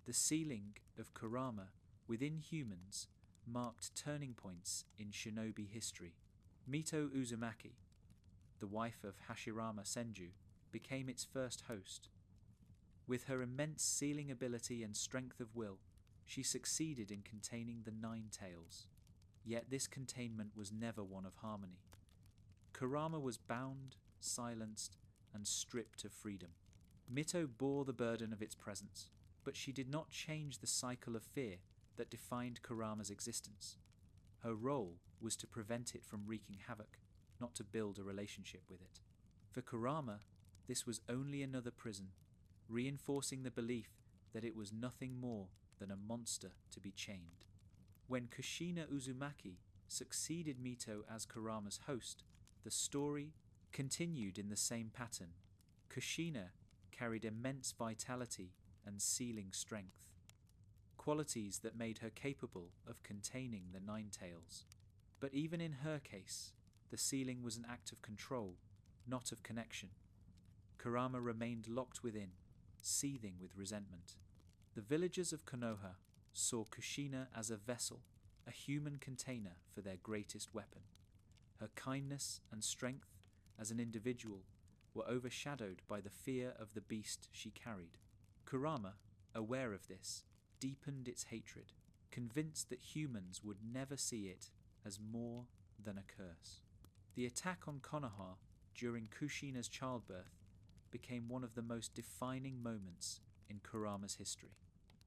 The sealing of Kurama within humans marked turning points in shinobi history. Mito Uzumaki, the wife of Hashirama Senju, became its first host. With her immense sealing ability and strength of will, she succeeded in containing the Nine Tails. Yet this containment was never one of harmony. Kurama was bound, silenced, and stripped of freedom. Mito bore the burden of its presence, but she did not change the cycle of fear that defined Kurama's existence. Her role was to prevent it from wreaking havoc, not to build a relationship with it. For Kurama, this was only another prison, reinforcing the belief that it was nothing more than a monster to be chained. When Kushina Uzumaki succeeded Mito as Kurama's host, the story continued in the same pattern. Kushina carried immense vitality and sealing strength, qualities that made her capable of containing the Nine Tails. But even in her case, the sealing was an act of control, not of connection. Kurama remained locked within, seething with resentment. The villagers of Konoha saw Kushina as a vessel, a human container for their greatest weapon. Her kindness and strength as an individual were overshadowed by the fear of the beast she carried. Kurama, aware of this, deepened its hatred, convinced that humans would never see it as more than a curse. The attack on Konoha during Kushina's childbirth became one of the most defining moments in Kurama's history.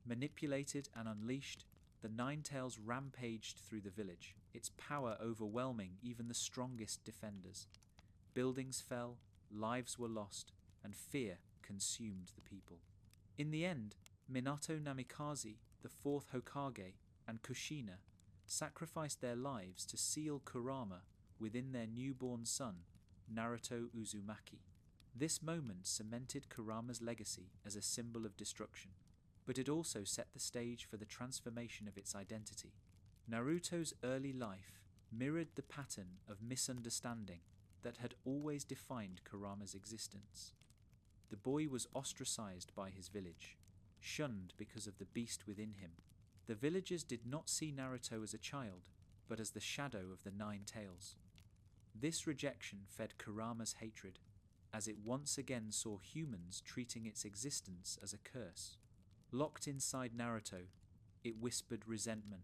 Manipulated and unleashed, the Nine Tails rampaged through the village, its power overwhelming even the strongest defenders. Buildings fell, lives were lost, and fear consumed the people. In the end, Minato Namikaze, the fourth Hokage, and Kushina sacrificed their lives to seal Kurama within their newborn son, Naruto Uzumaki. This moment cemented Kurama's legacy as a symbol of destruction, but it also set the stage for the transformation of its identity. Naruto's early life mirrored the pattern of misunderstanding that had always defined Kurama's existence. The boy was ostracized by his village, shunned because of the beast within him. The villagers did not see Naruto as a child, but as the shadow of the Nine Tails. This rejection fed Kurama's hatred, as it once again saw humans treating its existence as a curse. Locked inside Naruto, it whispered resentment,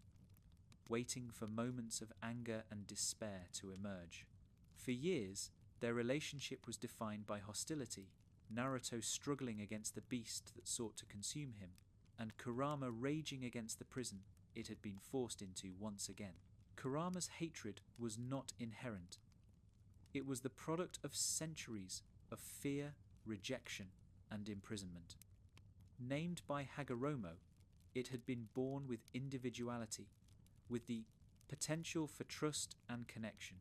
waiting for moments of anger and despair to emerge. For years, their relationship was defined by hostility, Naruto struggling against the beast that sought to consume him, and Kurama raging against the prison it had been forced into once again. Kurama's hatred was not inherent. It was the product of centuries of fear, rejection, and imprisonment. Named by Hagoromo, it had been born with individuality, with the potential for trust and connection.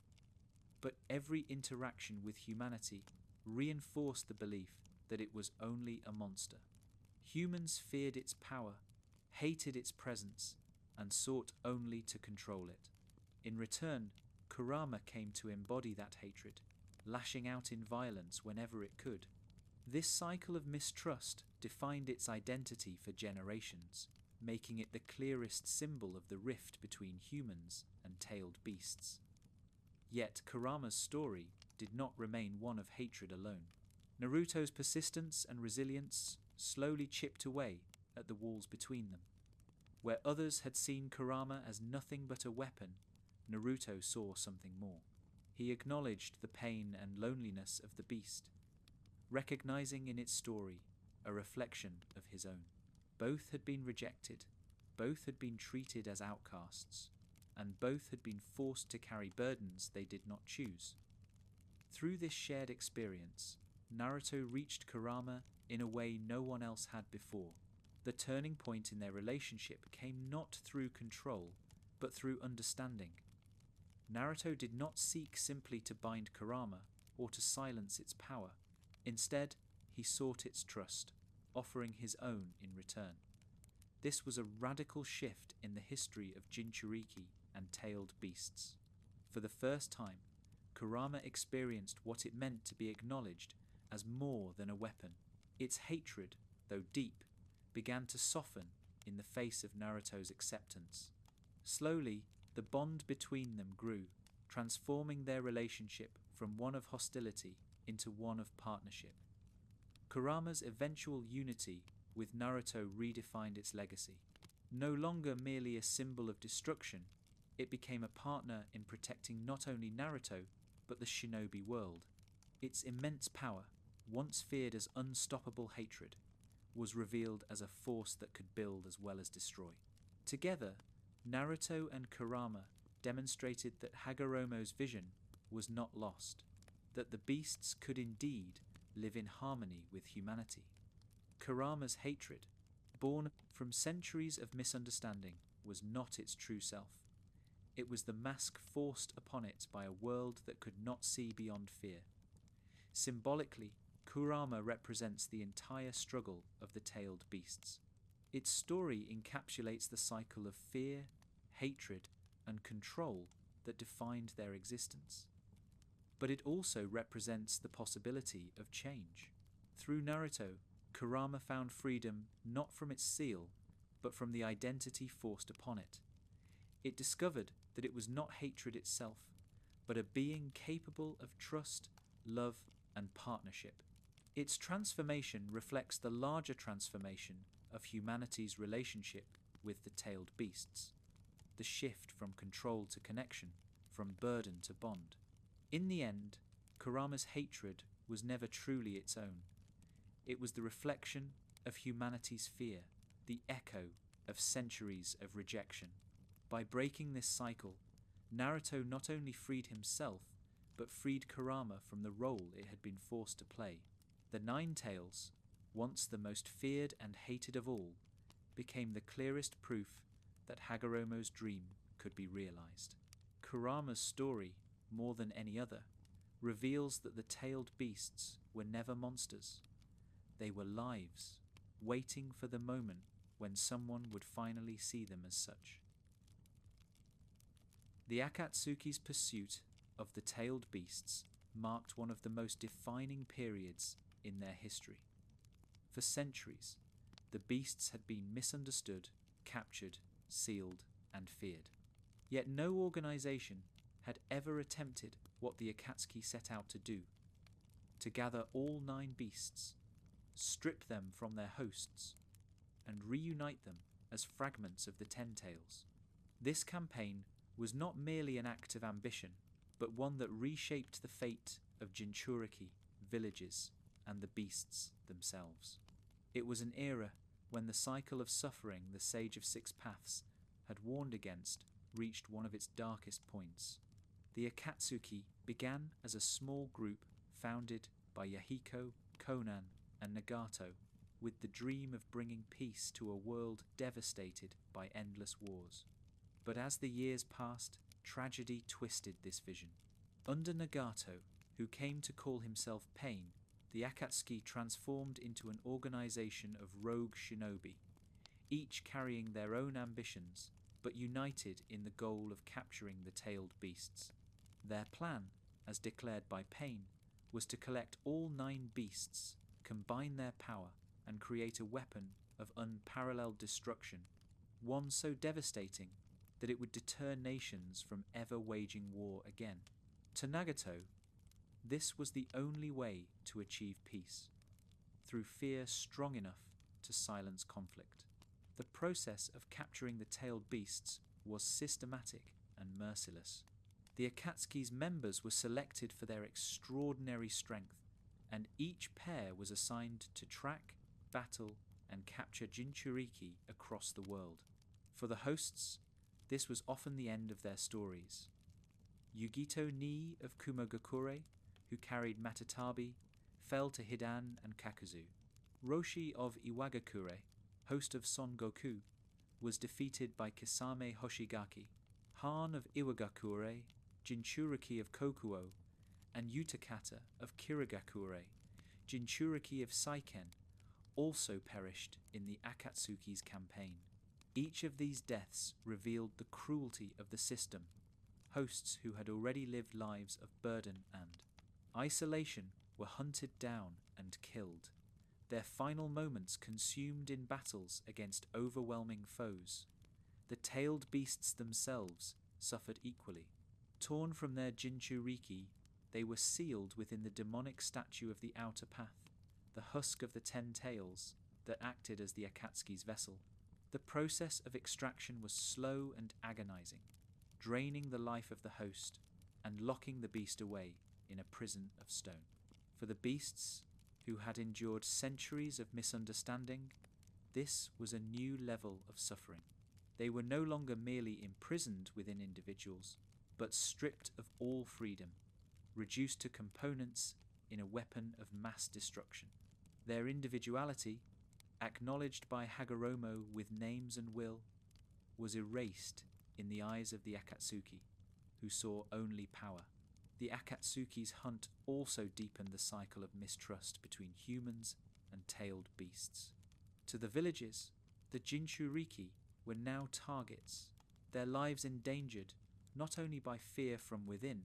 But every interaction with humanity reinforced the belief that it was only a monster. Humans feared its power, hated its presence, and sought only to control it. In return, Kurama came to embody that hatred, lashing out in violence whenever it could. This cycle of mistrust defined its identity for generations, making it the clearest symbol of the rift between humans and tailed beasts. Yet Kurama's story did not remain one of hatred alone. Naruto's persistence and resilience slowly chipped away at the walls between them. Where others had seen Kurama as nothing but a weapon, Naruto saw something more. He acknowledged the pain and loneliness of the beast, recognizing in its story a reflection of his own. Both had been rejected, both had been treated as outcasts, and both had been forced to carry burdens they did not choose. Through this shared experience, Naruto reached Kurama in a way no one else had before. The turning point in their relationship came not through control, but through understanding. Naruto did not seek simply to bind Kurama or to silence its power. Instead, he sought its trust, offering his own in return. This was a radical shift in the history of Jinchuriki and tailed beasts. For the first time, Kurama experienced what it meant to be acknowledged as more than a weapon. Its hatred, though deep, began to soften in the face of Naruto's acceptance. Slowly, the bond between them grew, transforming their relationship from one of hostility into one of partnership. Kurama's eventual unity with Naruto redefined its legacy. No longer merely a symbol of destruction, it became a partner in protecting not only Naruto, but the shinobi world. Its immense power, once feared as unstoppable hatred, was revealed as a force that could build as well as destroy. Together, Naruto and Kurama demonstrated that Hagoromo's vision was not lost, that the beasts could indeed live in harmony with humanity. Kurama's hatred, born from centuries of misunderstanding, was not its true self. It was the mask forced upon it by a world that could not see beyond fear. Symbolically, Kurama represents the entire struggle of the tailed beasts. Its story encapsulates the cycle of fear, hatred, and control that defined their existence. But it also represents the possibility of change. Through Naruto, Kurama found freedom not from its seal, but from the identity forced upon it. It discovered that it was not hatred itself, but a being capable of trust, love, and partnership. Its transformation reflects the larger transformation of humanity's relationship with the tailed beasts, the shift from control to connection, from burden to bond. In the end, Kurama's hatred was never truly its own. It was the reflection of humanity's fear, the echo of centuries of rejection. By breaking this cycle, Naruto not only freed himself, but freed Kurama from the role it had been forced to play. The Nine Tails, once the most feared and hated of all, became the clearest proof that Hagoromo's dream could be realized. Kurama's story, more than any other, reveals that the tailed beasts were never monsters. They were lives, waiting for the moment when someone would finally see them as such. The Akatsuki's pursuit of the tailed beasts marked one of the most defining periods in their history. For centuries, the beasts had been misunderstood, captured, sealed, and feared. Yet no organization had ever attempted what the Akatsuki set out to do: to gather all 9 beasts, strip them from their hosts, and reunite them as fragments of the 10 Tails. This campaign was not merely an act of ambition, but one that reshaped the fate of Jinchuriki, villages, and the beasts themselves. It was an era when the cycle of suffering the Sage of Six Paths had warned against reached one of its darkest points. The Akatsuki began as a small group founded by Yahiko, Konan, and Nagato, with the dream of bringing peace to a world devastated by endless wars. But as the years passed, tragedy twisted this vision. Under Nagato, who came to call himself Pain, the Akatsuki transformed into an organization of rogue shinobi, each carrying their own ambitions, but united in the goal of capturing the tailed beasts. Their plan, as declared by Pain, was to collect all 9 beasts, combine their power, and create a weapon of unparalleled destruction, one so devastating that it would deter nations from ever waging war again. To Nagato, this was the only way to achieve peace, through fear strong enough to silence conflict. The process of capturing the tailed beasts was systematic and merciless. The Akatsuki's members were selected for their extraordinary strength, and each pair was assigned to track, battle, and capture Jinchuriki across the world. For the hosts, this was often the end of their stories. Yugito Nii of Kumogakure, who carried Matatabi, fell to Hidan and Kakuzu. Roshi of Iwagakure, host of Son Gokū, was defeated by Kisame Hoshigaki. Han of Iwagakure, Jinchuriki of Kokuō, and Utakata of Kirigakure, Jinchuriki of Saiken, also perished in the Akatsuki's campaign. Each of these deaths revealed the cruelty of the system, hosts who had already lived lives of burden and isolation were hunted down and killed, their final moments consumed in battles against overwhelming foes. The tailed beasts themselves suffered equally. Torn from their Jinchuriki, they were sealed within the demonic statue of the Outer Path, the husk of the 10 Tails that acted as the Akatsuki's vessel. The process of extraction was slow and agonizing, draining the life of the host and locking the beast away in a prison of stone. For the beasts, who had endured centuries of misunderstanding, this was a new level of suffering. They were no longer merely imprisoned within individuals, but stripped of all freedom, reduced to components in a weapon of mass destruction. Their individuality, acknowledged by Hagoromo with names and will, was erased in the eyes of the Akatsuki, who saw only power. The Akatsuki's hunt also deepened the cycle of mistrust between humans and tailed beasts. To the villages, the Jinchuriki were now targets, their lives endangered not only by fear from within,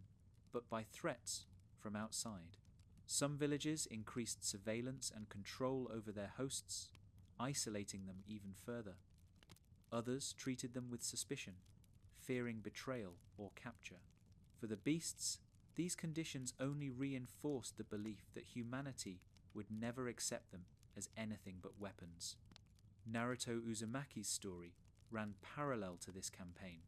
but by threats from outside. Some villages increased surveillance and control over their hosts, isolating them even further. Others treated them with suspicion, fearing betrayal or capture. For the beasts, these conditions only reinforced the belief that humanity would never accept them as anything but weapons. Naruto Uzumaki's story ran parallel to this campaign.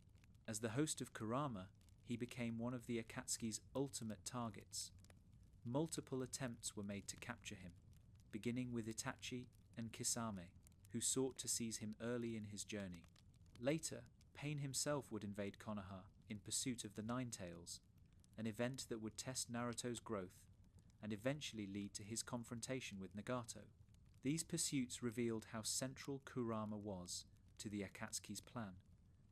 As the host of Kurama, he became one of the Akatsuki's ultimate targets. Multiple attempts were made to capture him, beginning with Itachi and Kisame, who sought to seize him early in his journey. Later, Pain himself would invade Konoha in pursuit of the Nine Tails, an event that would test Naruto's growth and eventually lead to his confrontation with Nagato. These pursuits revealed how central Kurama was to the Akatsuki's plan,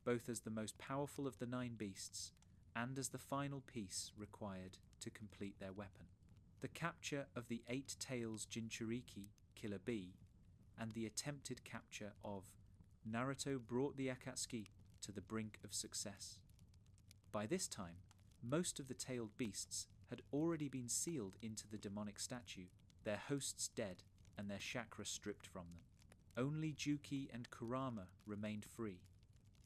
both as the most powerful of the nine beasts and as the final piece required to complete their weapon. The capture of the Eight Tails Jinchuriki, Killer Bee, and the attempted capture of Naruto brought the Akatsuki to the brink of success. By this time, most of the tailed beasts had already been sealed into the demonic statue, their hosts dead and their chakra stripped from them. Only Gyūki and Kurama remained free,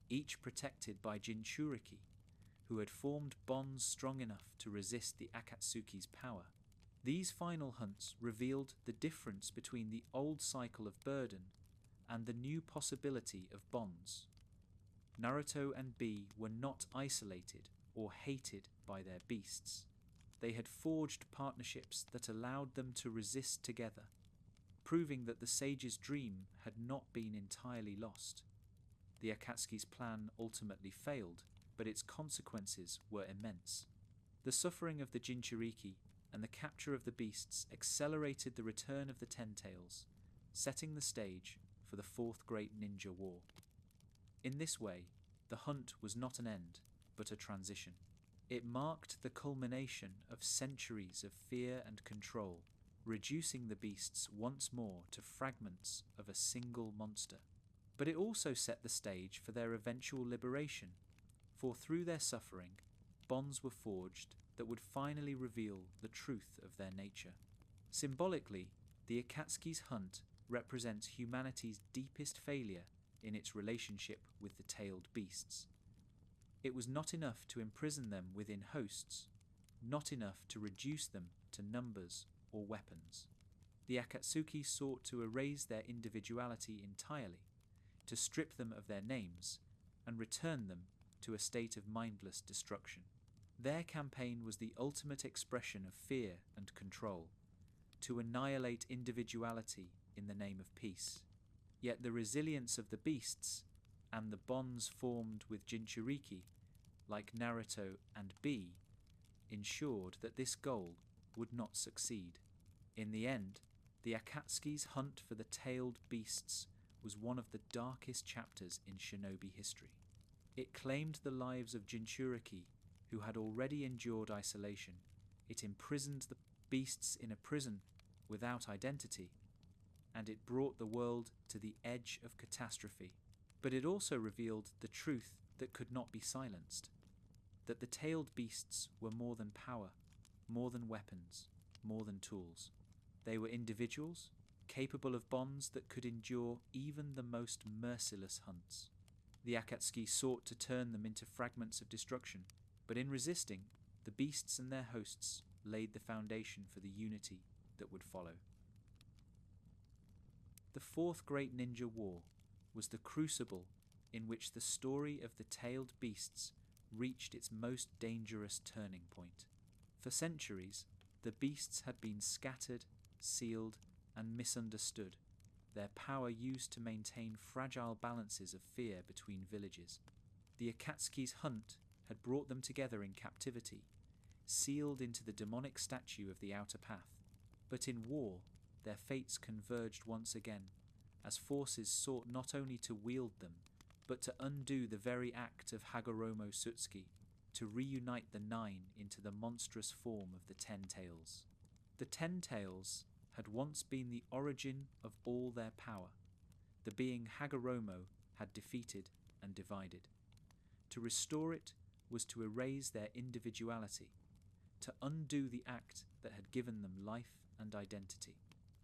each protected by Jinchuriki, who had formed bonds strong enough to resist the Akatsuki's power. These final hunts revealed the difference between the old cycle of burden and the new possibility of bonds. Naruto and Bee were not isolated or hated by their beasts. They had forged partnerships that allowed them to resist together, proving that the sage's dream had not been entirely lost. The Akatsuki's plan ultimately failed, but its consequences were immense. The suffering of the Jinchuriki and the capture of the beasts accelerated the return of the Ten Tails, setting the stage for the Fourth Great Ninja War. In this way, the hunt was not an end, but a transition. It marked the culmination of centuries of fear and control, reducing the beasts once more to fragments of a single monster. But it also set the stage for their eventual liberation, for through their suffering, bonds were forged that would finally reveal the truth of their nature. Symbolically, the Akatsuki's hunt represents humanity's deepest failure in its relationship with the tailed beasts. It was not enough to imprison them within hosts, not enough to reduce them to numbers or weapons. The Akatsuki sought to erase their individuality entirely, to strip them of their names, and return them to a state of mindless destruction. Their campaign was the ultimate expression of fear and control, to annihilate individuality in the name of peace. Yet the resilience of the beasts and the bonds formed with Jinchuriki, like Naruto and Bee, ensured that this goal would not succeed. In the end, the Akatsuki's hunt for the tailed beasts was one of the darkest chapters in shinobi history. It claimed the lives of Jinchuriki, who had already endured isolation. It imprisoned the beasts in a prison without identity, and it brought the world to the edge of catastrophe. But it also revealed the truth that could not be silenced, that the tailed beasts were more than power, more than weapons, more than tools. They were individuals, capable of bonds that could endure even the most merciless hunts. The Akatsuki sought to turn them into fragments of destruction, but in resisting, the beasts and their hosts laid the foundation for the unity that would follow. The Fourth Great Ninja War was the crucible in which the story of the tailed beasts reached its most dangerous turning point. For centuries, the beasts had been scattered sealed, and misunderstood, their power used to maintain fragile balances of fear between villages. The Akatsuki's hunt had brought them together in captivity, sealed into the demonic statue of the outer path. But in war, their fates converged once again, as forces sought not only to wield them, but to undo the very act of Hagoromo Sutsuki, to reunite the nine into the monstrous form of the 10 Tails. The 10 Tails had once been the origin of all their power. The being Hagoromo had defeated and divided. To restore it was to erase their individuality, to undo the act that had given them life and identity.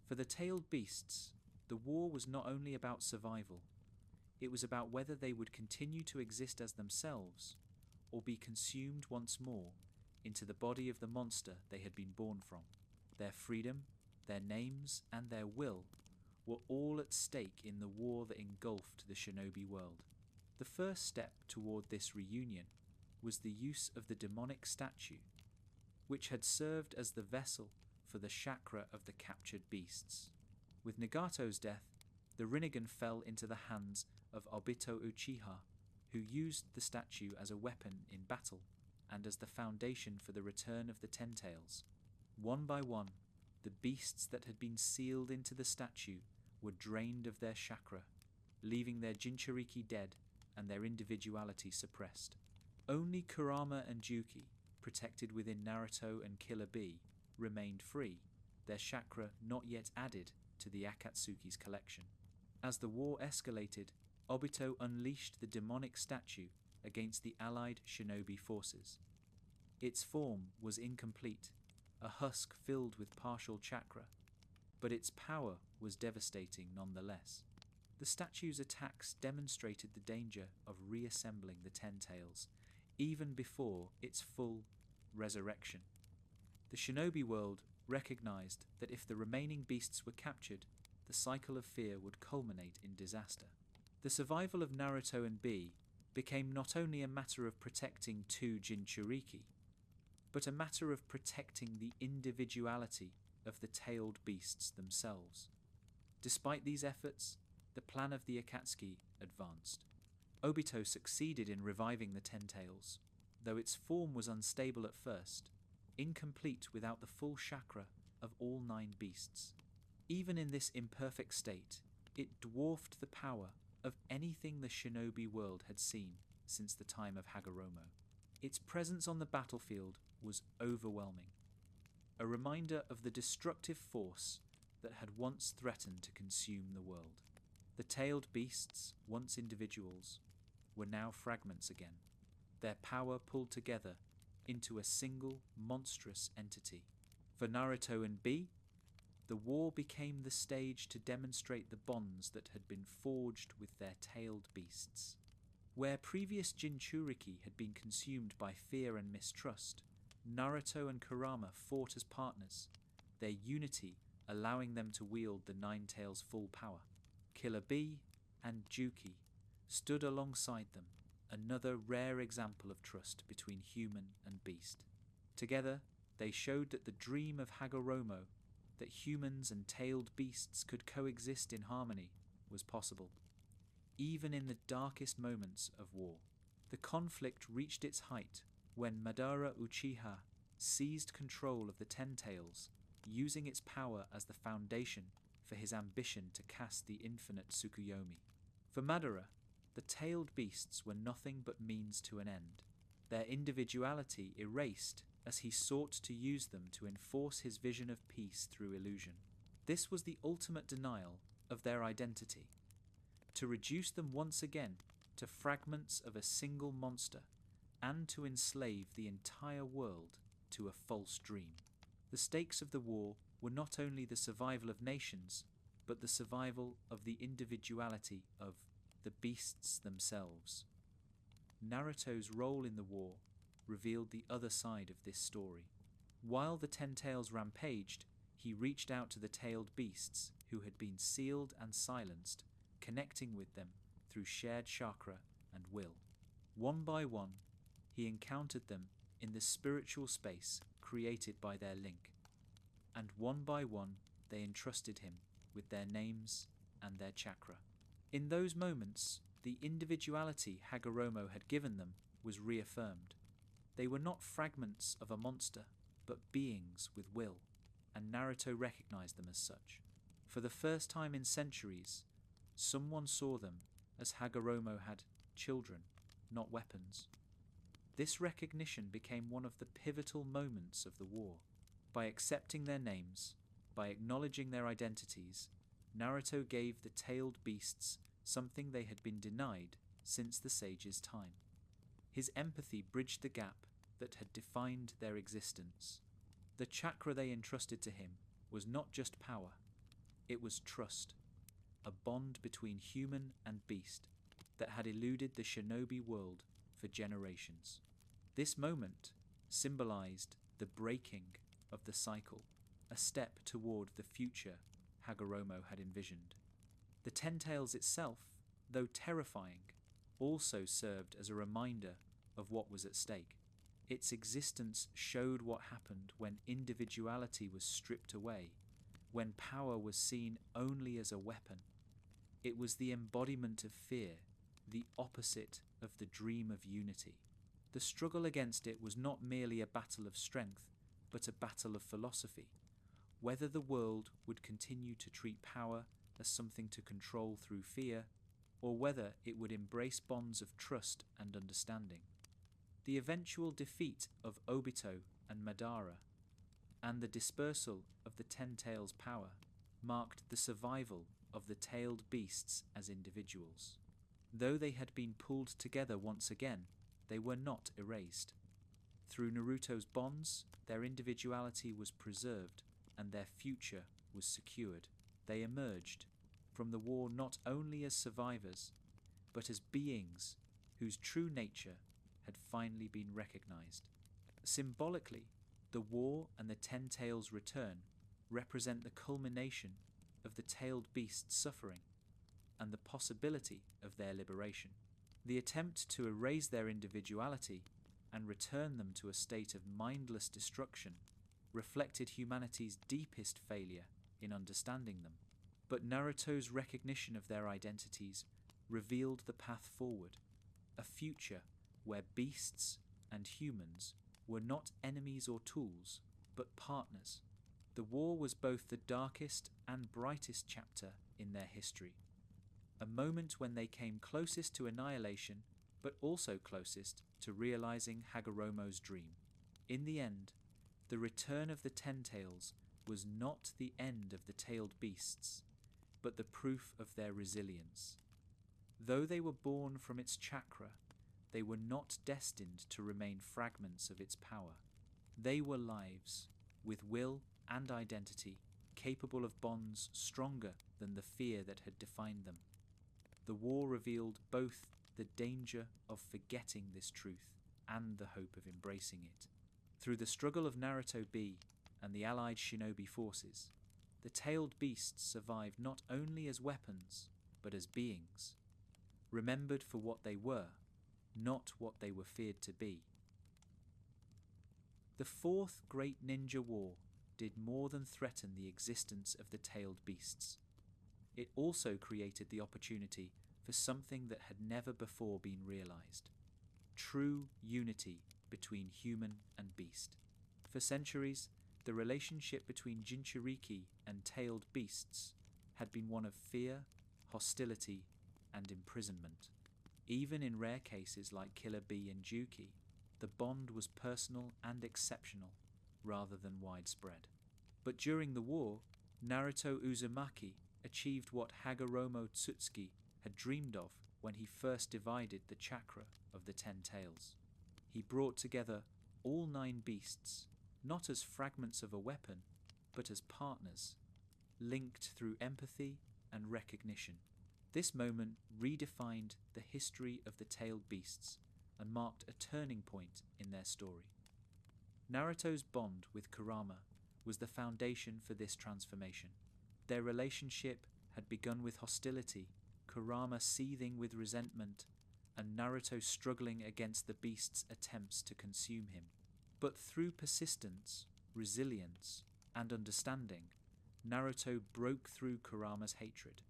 For the tailed beasts, the war was not only about survival, it was about whether they would continue to exist as themselves or be consumed once more into the body of the monster they had been born from. Their freedom, their names, and their will were all at stake in the war that engulfed the shinobi world. The first step toward this reunion was the use of the demonic statue, which had served as the vessel for the chakra of the captured beasts. With Nagato's death, the Rinnegan fell into the hands of Obito Uchiha, who used the statue as a weapon in battle and as the foundation for the return of the 10 Tails. One by one, the beasts that had been sealed into the statue were drained of their chakra, leaving their Jinchuriki dead and their individuality suppressed. Only Kurama and Gyūki, protected within Naruto and Killer Bee, remained free, their chakra not yet added to the Akatsuki's collection. As the war escalated, Obito unleashed the demonic statue against the allied shinobi forces. Its form was incomplete, a husk filled with partial chakra, but its power was devastating nonetheless. The statue's attacks demonstrated the danger of reassembling the 10 Tails, even before its full resurrection. The shinobi world recognized that if the remaining beasts were captured, the cycle of fear would culminate in disaster. The survival of Naruto and Bee became not only a matter of protecting 2 Jinchuriki, but a matter of protecting the individuality of the tailed beasts themselves. Despite these efforts, the plan of the Akatsuki advanced. Obito succeeded in reviving the 10 Tails, though its form was unstable at first, incomplete without the full chakra of all 9 beasts. Even in this imperfect state, it dwarfed the power of anything the shinobi world had seen since the time of Hagoromo. Its presence on the battlefield was overwhelming, a reminder of the destructive force that had once threatened to consume the world. The tailed beasts, once individuals, were now fragments again, their power pulled together into a single monstrous entity. For Naruto and Bee, the war became the stage to demonstrate the bonds that had been forged with their tailed beasts. Where previous Jinchuriki had been consumed by fear and mistrust, Naruto and Kurama fought as partners, their unity allowing them to wield the 9 Tails' full power. Killer Bee and Gyūki stood alongside them, another rare example of trust between human and beast. Together, they showed that the dream of Hagoromo, that humans and tailed beasts could coexist in harmony, was possible, even in the darkest moments of war. The conflict reached its height when Madara Uchiha seized control of the 10 Tails, using its power as the foundation for his ambition to cast the infinite Tsukuyomi. For Madara, the tailed beasts were nothing but means to an end, their individuality erased as he sought to use them to enforce his vision of peace through illusion. This was the ultimate denial of their identity, to reduce them once again to fragments of a single monster and to enslave the entire world to a false dream. The stakes of the war were not only the survival of nations, but the survival of the individuality of the beasts themselves. Naruto's role in the war revealed the other side of this story. While the 10 Tails rampaged, he reached out to the tailed beasts who had been sealed and silenced, connecting with them through shared chakra and will. One by one, he encountered them in the spiritual space created by their link, and one by one they entrusted him with their names and their chakra. In those moments, the individuality Hagoromo had given them was reaffirmed. They were not fragments of a monster, but beings with will, and Naruto recognized them as such. For the first time in centuries, someone saw them as Hagoromo had children, not weapons. This recognition became one of the pivotal moments of the war. By accepting their names, by acknowledging their identities, Naruto gave the tailed beasts something they had been denied since the sage's time. His empathy bridged the gap that had defined their existence. The chakra they entrusted to him was not just power, it was trust, a bond between human and beast that had eluded the shinobi world for generations. This moment symbolized the breaking of the cycle, a step toward the future Hagoromo had envisioned. The Ten Tails itself, though terrifying, also served as a reminder of what was at stake. Its existence showed what happened when individuality was stripped away, when power was seen only as a weapon. It was the embodiment of fear, the opposite of the dream of unity. The struggle against it was not merely a battle of strength, but a battle of philosophy. Whether the world would continue to treat power as something to control through fear, or whether it would embrace bonds of trust and understanding. The eventual defeat of Obito and Madara, and the dispersal of the Ten Tails' power, marked the survival of the tailed beasts as individuals. Though they had been pulled together once again, they were not erased. Through Naruto's bonds, their individuality was preserved and their future was secured. They emerged from the war not only as survivors, but as beings whose true nature had finally been recognized. Symbolically, the war and the Ten Tails' return represent the culmination of the tailed beasts' suffering and the possibility of their liberation. The attempt to erase their individuality and return them to a state of mindless destruction reflected humanity's deepest failure in understanding them. But Naruto's recognition of their identities revealed the path forward, a future where beasts and humans were not enemies or tools, but partners. The war was both the darkest and brightest chapter in their history, a moment when they came closest to annihilation, but also closest to realizing Hagoromo's dream. In the end, the return of the Ten Tails was not the end of the tailed beasts, but the proof of their resilience. Though they were born from its chakra, they were not destined to remain fragments of its power. They were lives, with will and identity, capable of bonds stronger than the fear that had defined them. The war revealed both the danger of forgetting this truth and the hope of embracing it. Through the struggle of Naruto B and the allied shinobi forces, the tailed beasts survived not only as weapons, but as beings, remembered for what they were, not what they were feared to be. The Fourth Great Ninja War did more than threaten the existence of the tailed beasts. It also created the opportunity for something that had never before been realized: true unity between human and beast. For centuries, the relationship between Jinchuriki and tailed beasts had been one of fear, hostility, and imprisonment. Even in rare cases like Killer Bee and Gyūki, the bond was personal and exceptional rather than widespread. But during the war, Naruto Uzumaki achieved what Hagoromo Tsutsuki had dreamed of when he first divided the chakra of the Ten Tails. He brought together all 9 beasts, not as fragments of a weapon, but as partners, linked through empathy and recognition. This moment redefined the history of the tailed beasts and marked a turning point in their story. Naruto's bond with Kurama was the foundation for this transformation. Their relationship had begun with hostility, Kurama seething with resentment, and Naruto struggling against the beast's attempts to consume him. But through persistence, resilience, and understanding, Naruto broke through Kurama's hatred.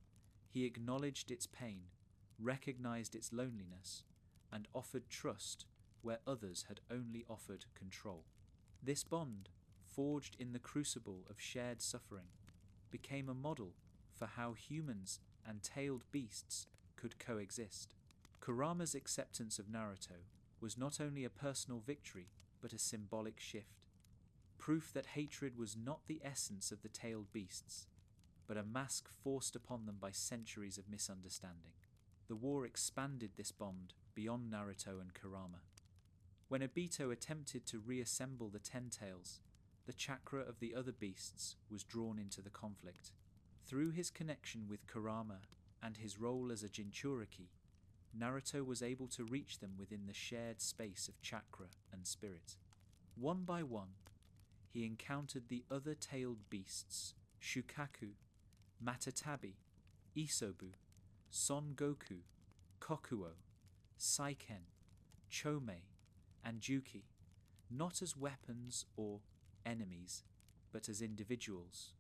He acknowledged its pain, recognized its loneliness, and offered trust where others had only offered control. This bond, forged in the crucible of shared suffering, became a model for how humans and tailed beasts could coexist. Kurama's acceptance of Naruto was not only a personal victory, but a symbolic shift. Proof that hatred was not the essence of the tailed beasts, but a mask forced upon them by centuries of misunderstanding. The war expanded this bond beyond Naruto and Kurama. When Obito attempted to reassemble the Ten Tails, the chakra of the other beasts was drawn into the conflict. Through his connection with Kurama and his role as a Jinchuriki, Naruto was able to reach them within the shared space of chakra and spirit. One by one, he encountered the other tailed beasts, Shukaku, Matatabi, Isobu, Son Goku, Kokuō, Saiken, Chōmei, and Gyūki, not as weapons or enemies, but as individuals.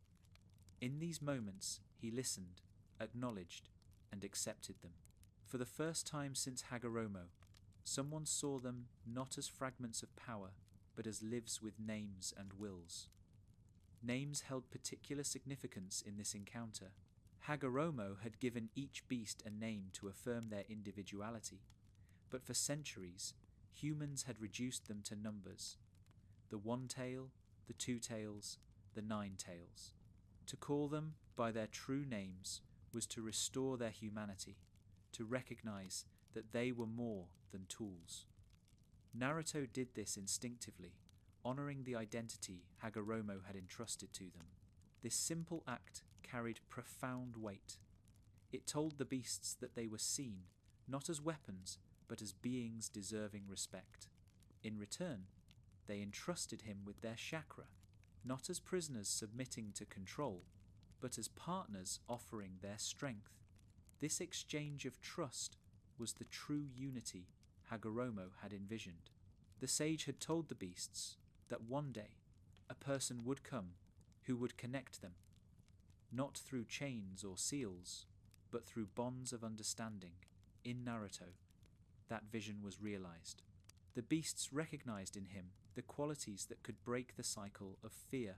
In these moments, he listened, acknowledged, and accepted them. For the first time since Hagoromo, someone saw them not as fragments of power, but as lives with names and wills. Names held particular significance in this encounter. Hagoromo had given each beast a name to affirm their individuality, but for centuries, humans had reduced them to numbers: the one tail, the two tails, the 9 tails. To call them by their true names was to restore their humanity, to recognize that they were more than tools. Naruto did this instinctively, honoring the identity Hagoromo had entrusted to them. This simple act carried profound weight. It told the beasts that they were seen, not as weapons, but as beings deserving respect. In return, they entrusted him with their chakra, not as prisoners submitting to control, but as partners offering their strength. This exchange of trust was the true unity Hagoromo had envisioned. The sage had told the beasts that one day a person would come who would connect them, not through chains or seals, but through bonds of understanding. In Naruto, that vision was realized. The beasts recognized in him the qualities that could break the cycle of fear,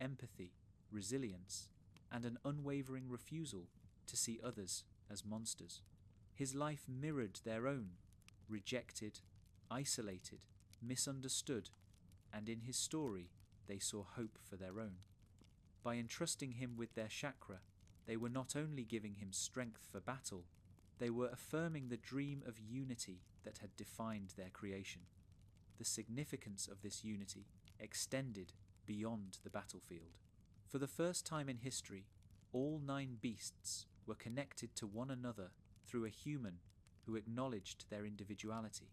empathy, resilience, and an unwavering refusal to see others as monsters. His life mirrored their own, rejected, isolated, misunderstood, and in his story they saw hope for their own. By entrusting him with their chakra, they were not only giving him strength for battle, they were affirming the dream of unity that had defined their creation. The significance of this unity extended beyond the battlefield. For the first time in history, all 9 beasts were connected to one another through a human who acknowledged their individuality.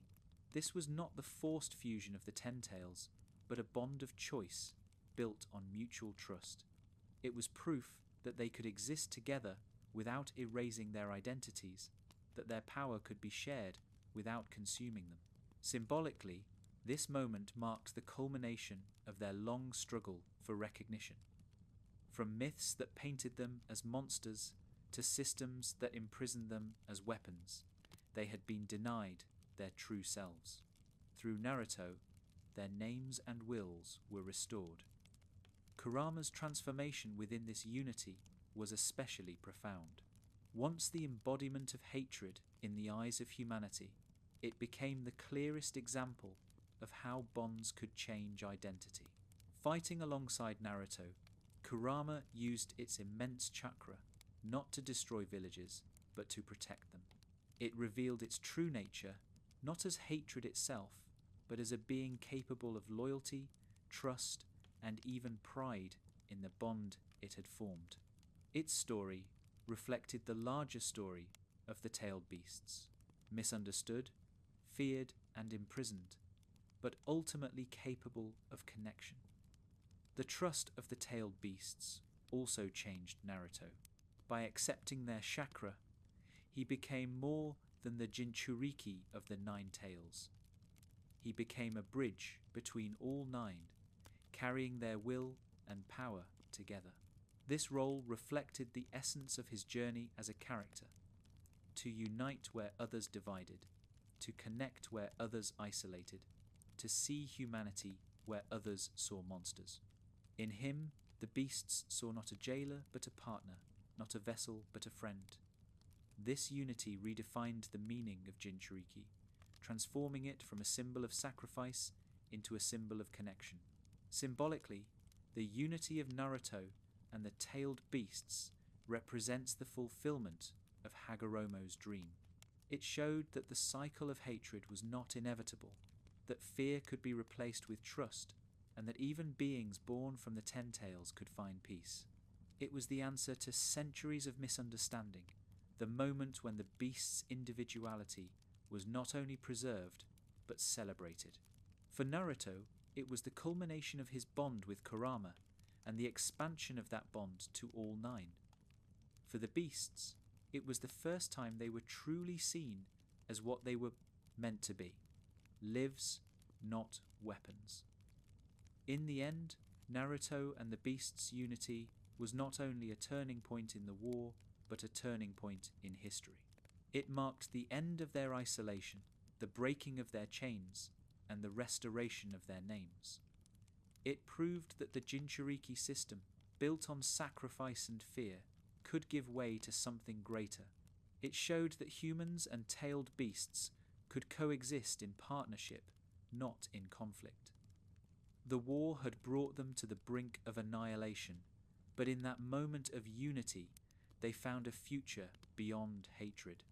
This was not the forced fusion of the 10 tails, but a bond of choice built on mutual trust. It was proof that they could exist together without erasing their identities, that their power could be shared without consuming them. Symbolically, this moment marked the culmination of their long struggle for recognition. From myths that painted them as monsters to systems that imprisoned them as weapons, they had been denied their true selves. Through Naruto, their names and wills were restored. Kurama's transformation within this unity was especially profound. Once the embodiment of hatred in the eyes of humanity, it became the clearest example of how bonds could change identity. Fighting alongside Naruto, Kurama used its immense chakra not to destroy villages, but to protect them. It revealed its true nature, not as hatred itself, but as a being capable of loyalty, trust, and even pride in the bond it had formed. Its story reflected the larger story of the tailed beasts, misunderstood, feared, and imprisoned, but ultimately capable of connection. The trust of the tailed beasts also changed Naruto. By accepting their chakra, he became more than the Jinchuriki of the 9 tails. He became a bridge between all 9, carrying their will and power together. This role reflected the essence of his journey as a character: to unite where others divided, to connect where others isolated, to see humanity where others saw monsters. In him, the beasts saw not a jailer but a partner, not a vessel but a friend. This unity redefined the meaning of Jinchuriki, transforming it from a symbol of sacrifice into a symbol of connection. Symbolically, the unity of Naruto and the tailed beasts represents the fulfillment of Hagoromo's dream. It showed that the cycle of hatred was not inevitable, that fear could be replaced with trust, and that even beings born from the Ten Tails could find peace. It was the answer to centuries of misunderstanding, the moment when the beast's individuality was not only preserved, but celebrated. For Naruto, it was the culmination of his bond with Kurama, and the expansion of that bond to all nine. For the beasts, it was the first time they were truly seen as what they were meant to be: lives, not weapons. In the end, Naruto and the beasts' unity was not only a turning point in the war, but a turning point in history. It marked the end of their isolation, the breaking of their chains, and the restoration of their names. It proved that the Jinchuriki system, built on sacrifice and fear, could give way to something greater. It showed that humans and tailed beasts could coexist in partnership, not in conflict. The war had brought them to the brink of annihilation, but in that moment of unity, they found a future beyond hatred.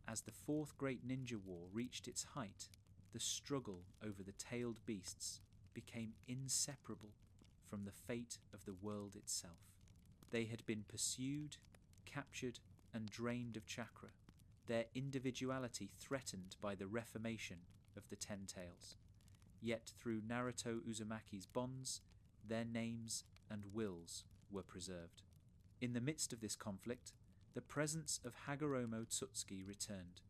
As the Fourth Great Ninja War reached its height, the struggle over the tailed beasts became inseparable from the fate of the world itself. They had been pursued, captured, and drained of chakra, their individuality threatened by the reformation of the Ten Tails. Yet through Naruto Uzumaki's bonds, their names and wills were preserved. In the midst of this conflict, the presence of Hagoromo Tsutsui returned,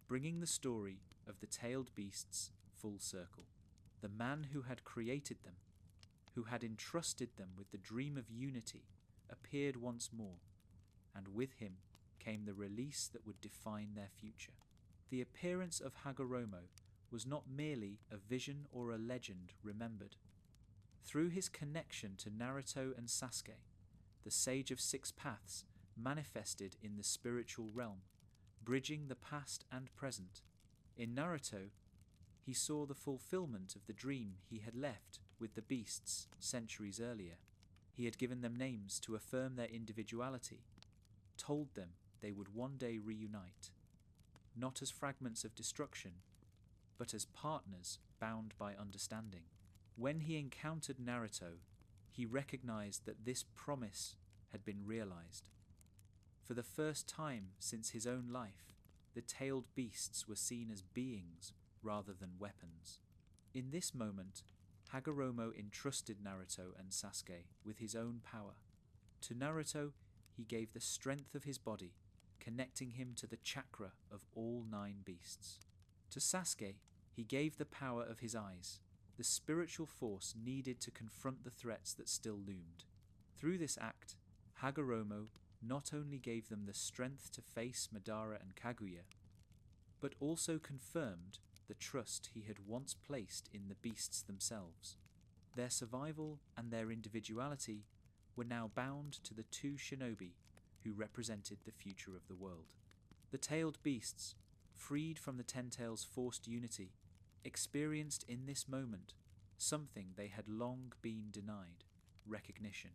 bringing the story of the tailed beasts full circle. The man who had created them, who had entrusted them with the dream of unity, appeared once more, and with him came the release that would define their future. The appearance of Hagoromo was not merely a vision or a legend remembered. Through his connection to Naruto and Sasuke, the Sage of Six Paths manifested in the spiritual realm, bridging the past and present. In Naruto, he saw the fulfillment of the dream he had left with the beasts centuries earlier. He had given them names to affirm their individuality, told them they would one day reunite, not as fragments of destruction, but as partners bound by understanding. When he encountered Naruto, he recognized that this promise had been realized. For the first time since his own life, the tailed beasts were seen as beings rather than weapons. In this moment, Hagoromo entrusted Naruto and Sasuke with his own power. To Naruto, he gave the strength of his body, connecting him to the chakra of all nine beasts. To Sasuke, he gave the power of his eyes, the spiritual force needed to confront the threats that still loomed. Through this act, Hagoromo not only gave them the strength to face Madara and Kaguya, but also confirmed the trust he had once placed in the beasts themselves. Their survival and their individuality were now bound to the two shinobi who represented the future of the world. The tailed beasts, freed from the Ten Tails' forced unity, experienced in this moment something they had long been denied: recognition.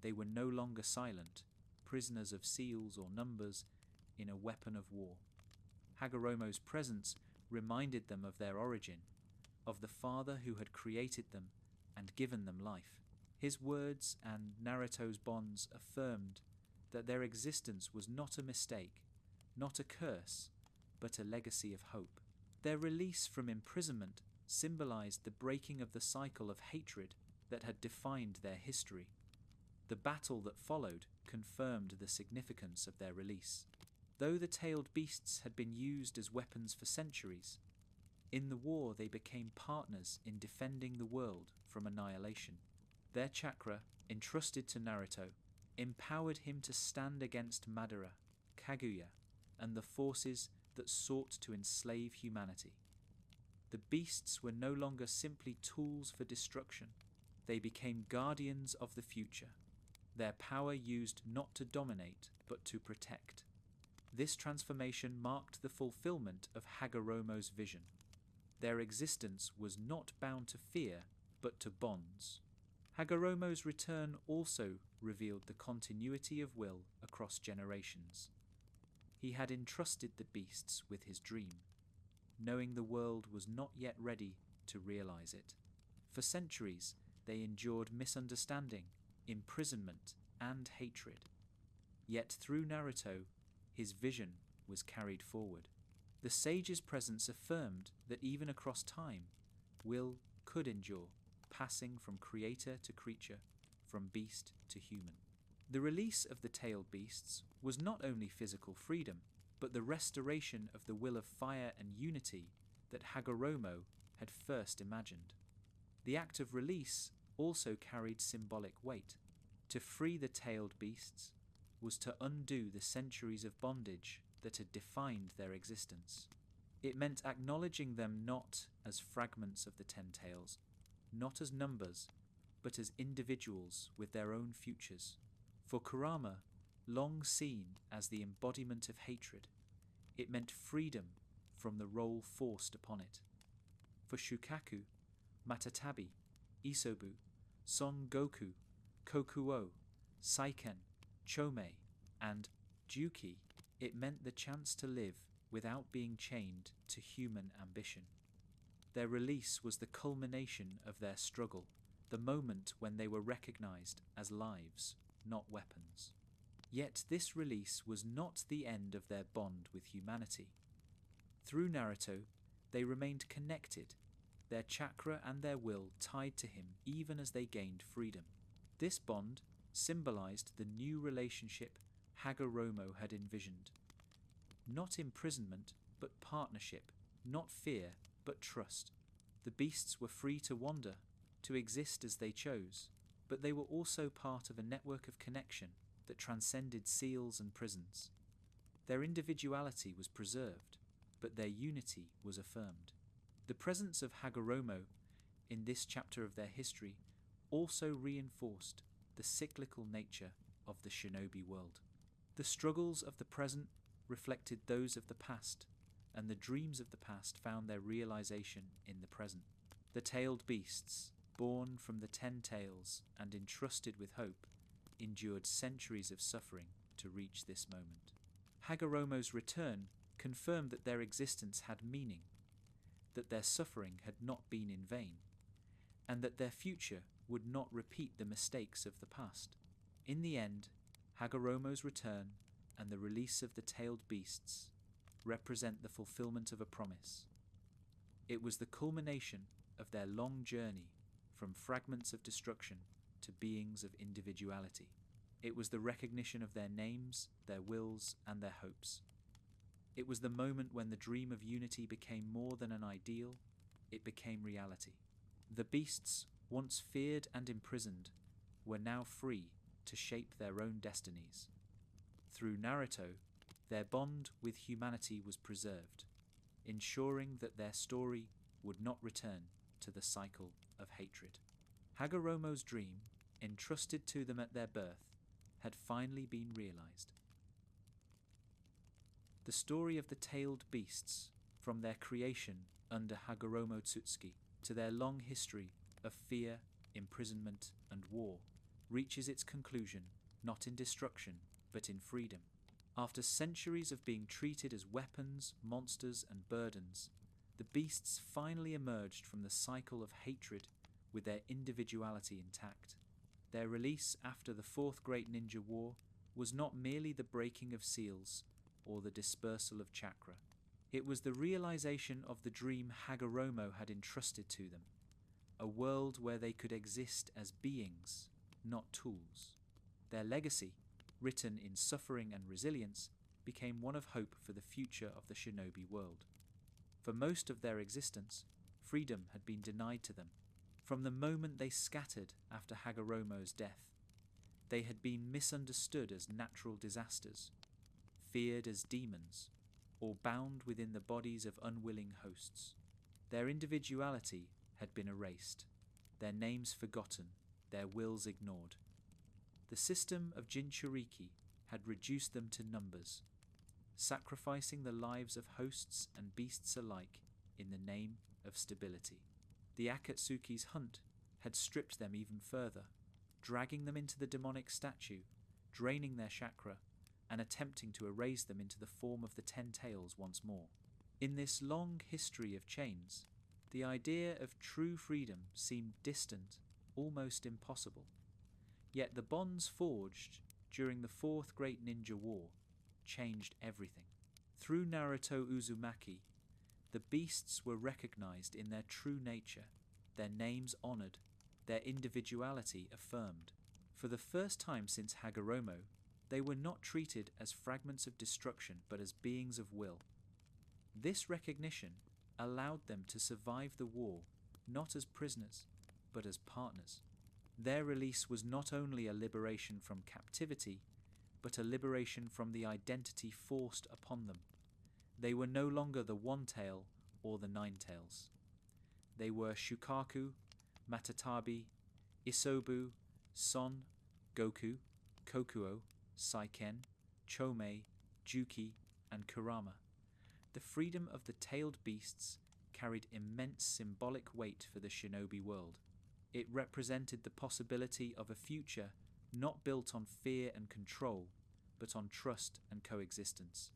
They were no longer silent, prisoners of seals or numbers in a weapon of war. Hagoromo's presence reminded them of their origin, of the father who had created them and given them life. His words and Naruto's bonds affirmed that their existence was not a mistake, not a curse, but a legacy of hope. Their release from imprisonment symbolized the breaking of the cycle of hatred that had defined their history. The battle that followed confirmed the significance of their release. Though the tailed beasts had been used as weapons for centuries, in the war they became partners in defending the world from annihilation. Their chakra, entrusted to Naruto, empowered him to stand against Madara, Kaguya, and the forces that sought to enslave humanity. The beasts were no longer simply tools for destruction. They became guardians of the future, their power used not to dominate but to protect. This transformation marked the fulfillment of Hagoromo's vision. Their existence was not bound to fear but to bonds. Hagoromo's return also revealed the continuity of will across generations. He had entrusted the beasts with his dream, knowing the world was not yet ready to realize it. For centuries, they endured misunderstanding, imprisonment, and hatred. Yet through Naruto, his vision was carried forward. The sage's presence affirmed that even across time, will could endure, passing from creator to creature, from beast to human. The release of the tailed beasts was not only physical freedom, but the restoration of the will of fire and unity that Hagoromo had first imagined. The act of release also carried symbolic weight. To free the tailed beasts was to undo the centuries of bondage that had defined their existence. It meant acknowledging them not as fragments of the Ten Tails, not as numbers, but as individuals with their own futures. For Kurama, long seen as the embodiment of hatred, it meant freedom from the role forced upon it. For Shukaku, Matatabi, Isobu, Son Gokū, Kokuō, Saiken, Chōmei, and Gyūki, it meant the chance to live without being chained to human ambition. Their release was the culmination of their struggle, the moment when they were recognized as lives, not weapons. Yet this release was not the end of their bond with humanity. Through Naruto, they remained connected, their chakra and their will tied to him even as they gained freedom. This bond symbolized the new relationship Hagoromo had envisioned. Not imprisonment, but partnership, not fear, but trust. The beasts were free to wander, to exist as they chose, but they were also part of a network of connection that transcended seals and prisons. Their individuality was preserved, but their unity was affirmed. The presence of Hagoromo in this chapter of their history also reinforced the cyclical nature of the shinobi world. The struggles of the present reflected those of the past, and the dreams of the past found their realization in the present. The tailed beasts, born from the 10 tails and entrusted with hope, endured centuries of suffering to reach this moment. Hagoromo's return confirmed that their existence had meaning, that their suffering had not been in vain, and that their future would not repeat the mistakes of the past. In the end, Hagoromo's return and the release of the tailed beasts represent the fulfillment of a promise. It was the culmination of their long journey from fragments of destruction to beings of individuality. It was the recognition of their names, their wills, and their hopes. It was the moment when the dream of unity became more than an ideal, it became reality. The beasts, once feared and imprisoned, were now free to shape their own destinies. Through Naruto, their bond with humanity was preserved, ensuring that their story would not return to the cycle of hatred. Hagoromo's dream, entrusted to them at their birth, had finally been realized. The story of the tailed beasts, from their creation under Hagoromo Tsutsui to their long history of fear, imprisonment, and war, reaches its conclusion not in destruction but in freedom. After centuries of being treated as weapons, monsters, and burdens, the beasts finally emerged from the cycle of hatred with their individuality intact. Their release after the Fourth Great Ninja War was not merely the breaking of seals or the dispersal of chakra. It was the realization of the dream Hagoromo had entrusted to them, a world where they could exist as beings, not tools. Their legacy, written in suffering and resilience, became one of hope for the future of the shinobi world. For most of their existence, freedom had been denied to them, From the moment they scattered after Hagoromo's death, they had been misunderstood as natural disasters, feared as demons, or bound within the bodies of unwilling hosts. Their individuality had been erased, their names forgotten, their wills ignored. The system of Jinchuriki had reduced them to numbers, sacrificing the lives of hosts and beasts alike in the name of stability. The Akatsuki's hunt had stripped them even further, dragging them into the demonic statue, draining their chakra, and attempting to erase them into the form of the 10 tails once more. In this long history of chains, the idea of true freedom seemed distant, almost impossible. Yet the bonds forged during the Fourth Great Ninja War changed everything. Through Naruto Uzumaki, the beasts were recognized in their true nature, their names honored, their individuality affirmed. For the first time since Hagoromo, they were not treated as fragments of destruction but as beings of will. This recognition allowed them to survive the war not as prisoners but as partners. Their release was not only a liberation from captivity but a liberation from the identity forced upon them. They were no longer the one tail or the 9 tails. They were Shukaku, Matatabi, Isobu, Son, Gokū, Kokuō, Saiken, Chōmei, Gyūki, and Kurama. The freedom of the tailed beasts carried immense symbolic weight for the shinobi world. It represented the possibility of a future not built on fear and control, but on trust and coexistence.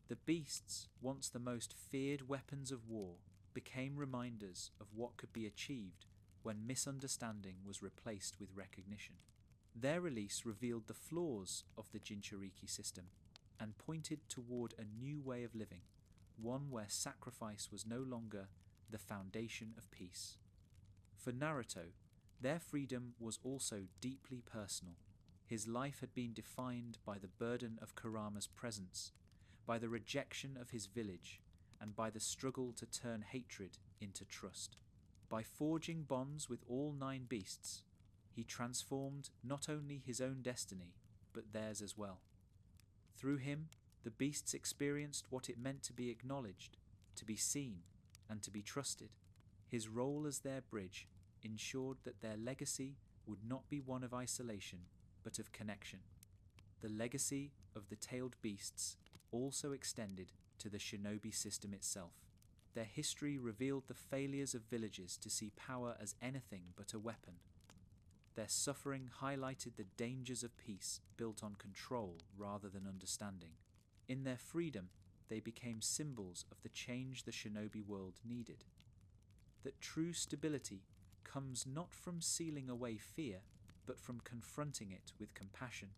The beasts, once the most feared weapons of war, became reminders of what could be achieved when misunderstanding was replaced with recognition. Their release revealed the flaws of the Jinchuriki system and pointed toward a new way of living, one where sacrifice was no longer the foundation of peace. For Naruto, their freedom was also deeply personal. His life had been defined by the burden of Kurama's presence, by the rejection of his village, and by the struggle to turn hatred into trust. By forging bonds with all 9 beasts, he transformed not only his own destiny, but theirs as well. Through him, the beasts experienced what it meant to be acknowledged, to be seen, and to be trusted. His role as their bridge ensured that their legacy would not be one of isolation, but of connection. The legacy of the tailed beasts also extended to the shinobi system itself. Their history revealed the failures of villages to see power as anything but a weapon. Their suffering highlighted the dangers of peace built on control rather than understanding. In their freedom, they became symbols of the change the shinobi world needed. That true stability comes not from sealing away fear, but from confronting it with compassion.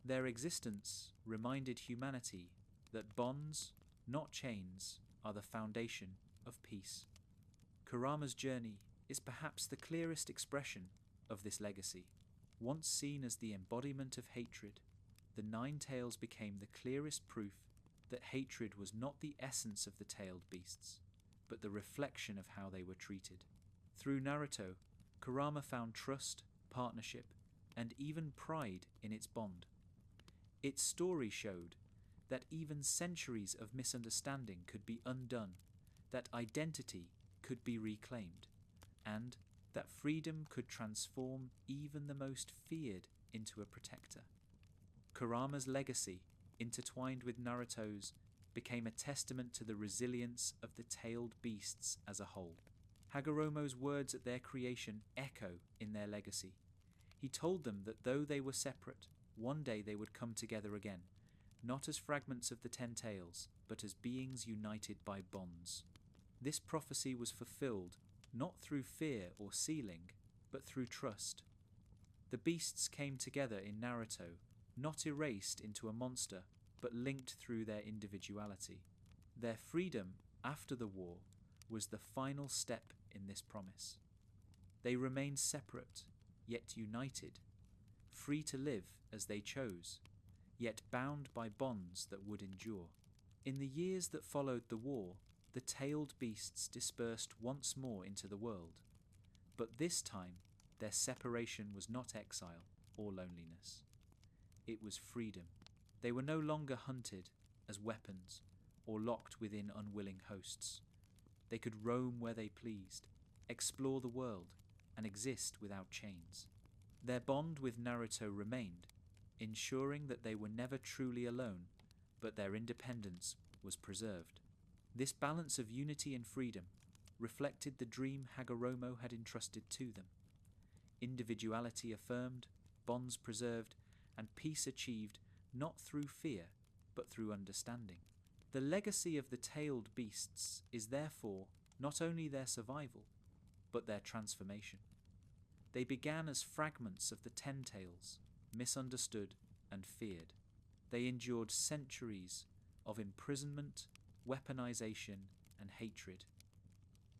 Their existence reminded humanity that bonds, not chains, are the foundation of peace. Kurama's journey is perhaps the clearest expression of this legacy. Once seen as the embodiment of hatred, the 9 tails became the clearest proof that hatred was not the essence of the tailed beasts, but the reflection of how they were treated. Through Naruto, Kurama found trust, partnership, and even pride in its bond. Its story showed that even centuries of misunderstanding could be undone, that identity could be reclaimed, and that freedom could transform even the most feared into a protector. Kurama's legacy, intertwined with Naruto's, became a testament to the resilience of the tailed beasts as a whole. Hagoromo's words at their creation echo in their legacy. He told them that though they were separate, one day they would come together again, not as fragments of the 10 tails, but as beings united by bonds. This prophecy was fulfilled not through fear or sealing, but through trust. The beasts came together in Naruto, not erased into a monster, but linked through their individuality. Their freedom after the war was the final step in this promise. They remained separate, yet united, free to live as they chose, yet bound by bonds that would endure. In the years that followed the war, the tailed beasts dispersed once more into the world. But this time, their separation was not exile or loneliness. It was freedom. They were no longer hunted as weapons or locked within unwilling hosts. They could roam where they pleased, explore the world, and exist without chains. Their bond with Naruto remained, ensuring that they were never truly alone, but their independence was preserved. This balance of unity and freedom reflected the dream Hagoromo had entrusted to them. Individuality affirmed, bonds preserved, and peace achieved not through fear, but through understanding. The legacy of the tailed beasts is therefore not only their survival, but their transformation. They began as fragments of the Ten Tails, misunderstood and feared. They endured centuries of imprisonment, weaponization, and hatred.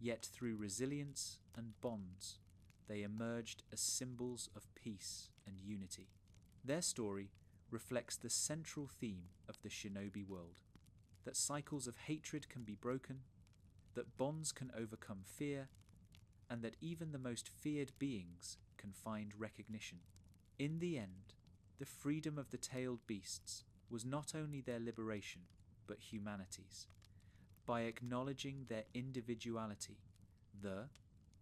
Yet through resilience and bonds, they emerged as symbols of peace and unity. Their story reflects the central theme of the shinobi world, that cycles of hatred can be broken, that bonds can overcome fear, and that even the most feared beings can find recognition. In the end, the freedom of the tailed beasts was not only their liberation, but humanity's. By acknowledging their individuality, the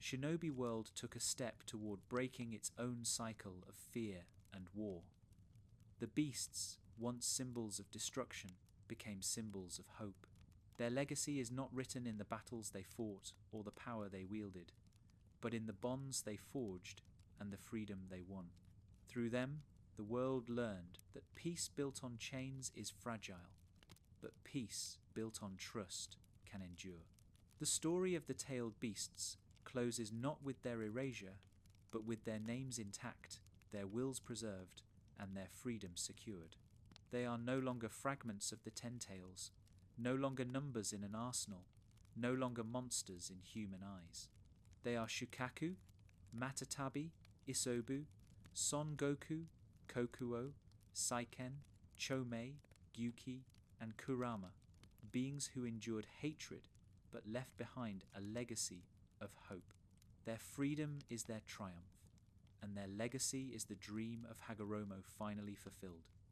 shinobi world took a step toward breaking its own cycle of fear and war. The beasts, once symbols of destruction, became symbols of hope. Their legacy is not written in the battles they fought or the power they wielded, but in the bonds they forged and the freedom they won. Through them, the world learned that peace built on chains is fragile, but peace built on trust can endure. The story of the tailed beasts closes not with their erasure, but with their names intact, their wills preserved, and their freedom secured. They are no longer fragments of the Ten Tails, no longer numbers in an arsenal, no longer monsters in human eyes. They are Shukaku, Matatabi, Isobu, Son Gokū, Kokuō, Saiken, Chōmei, Gyūki, and Kurama, beings who endured hatred but left behind a legacy of hope. Their freedom is their triumph, and their legacy is the dream of Hagoromo finally fulfilled.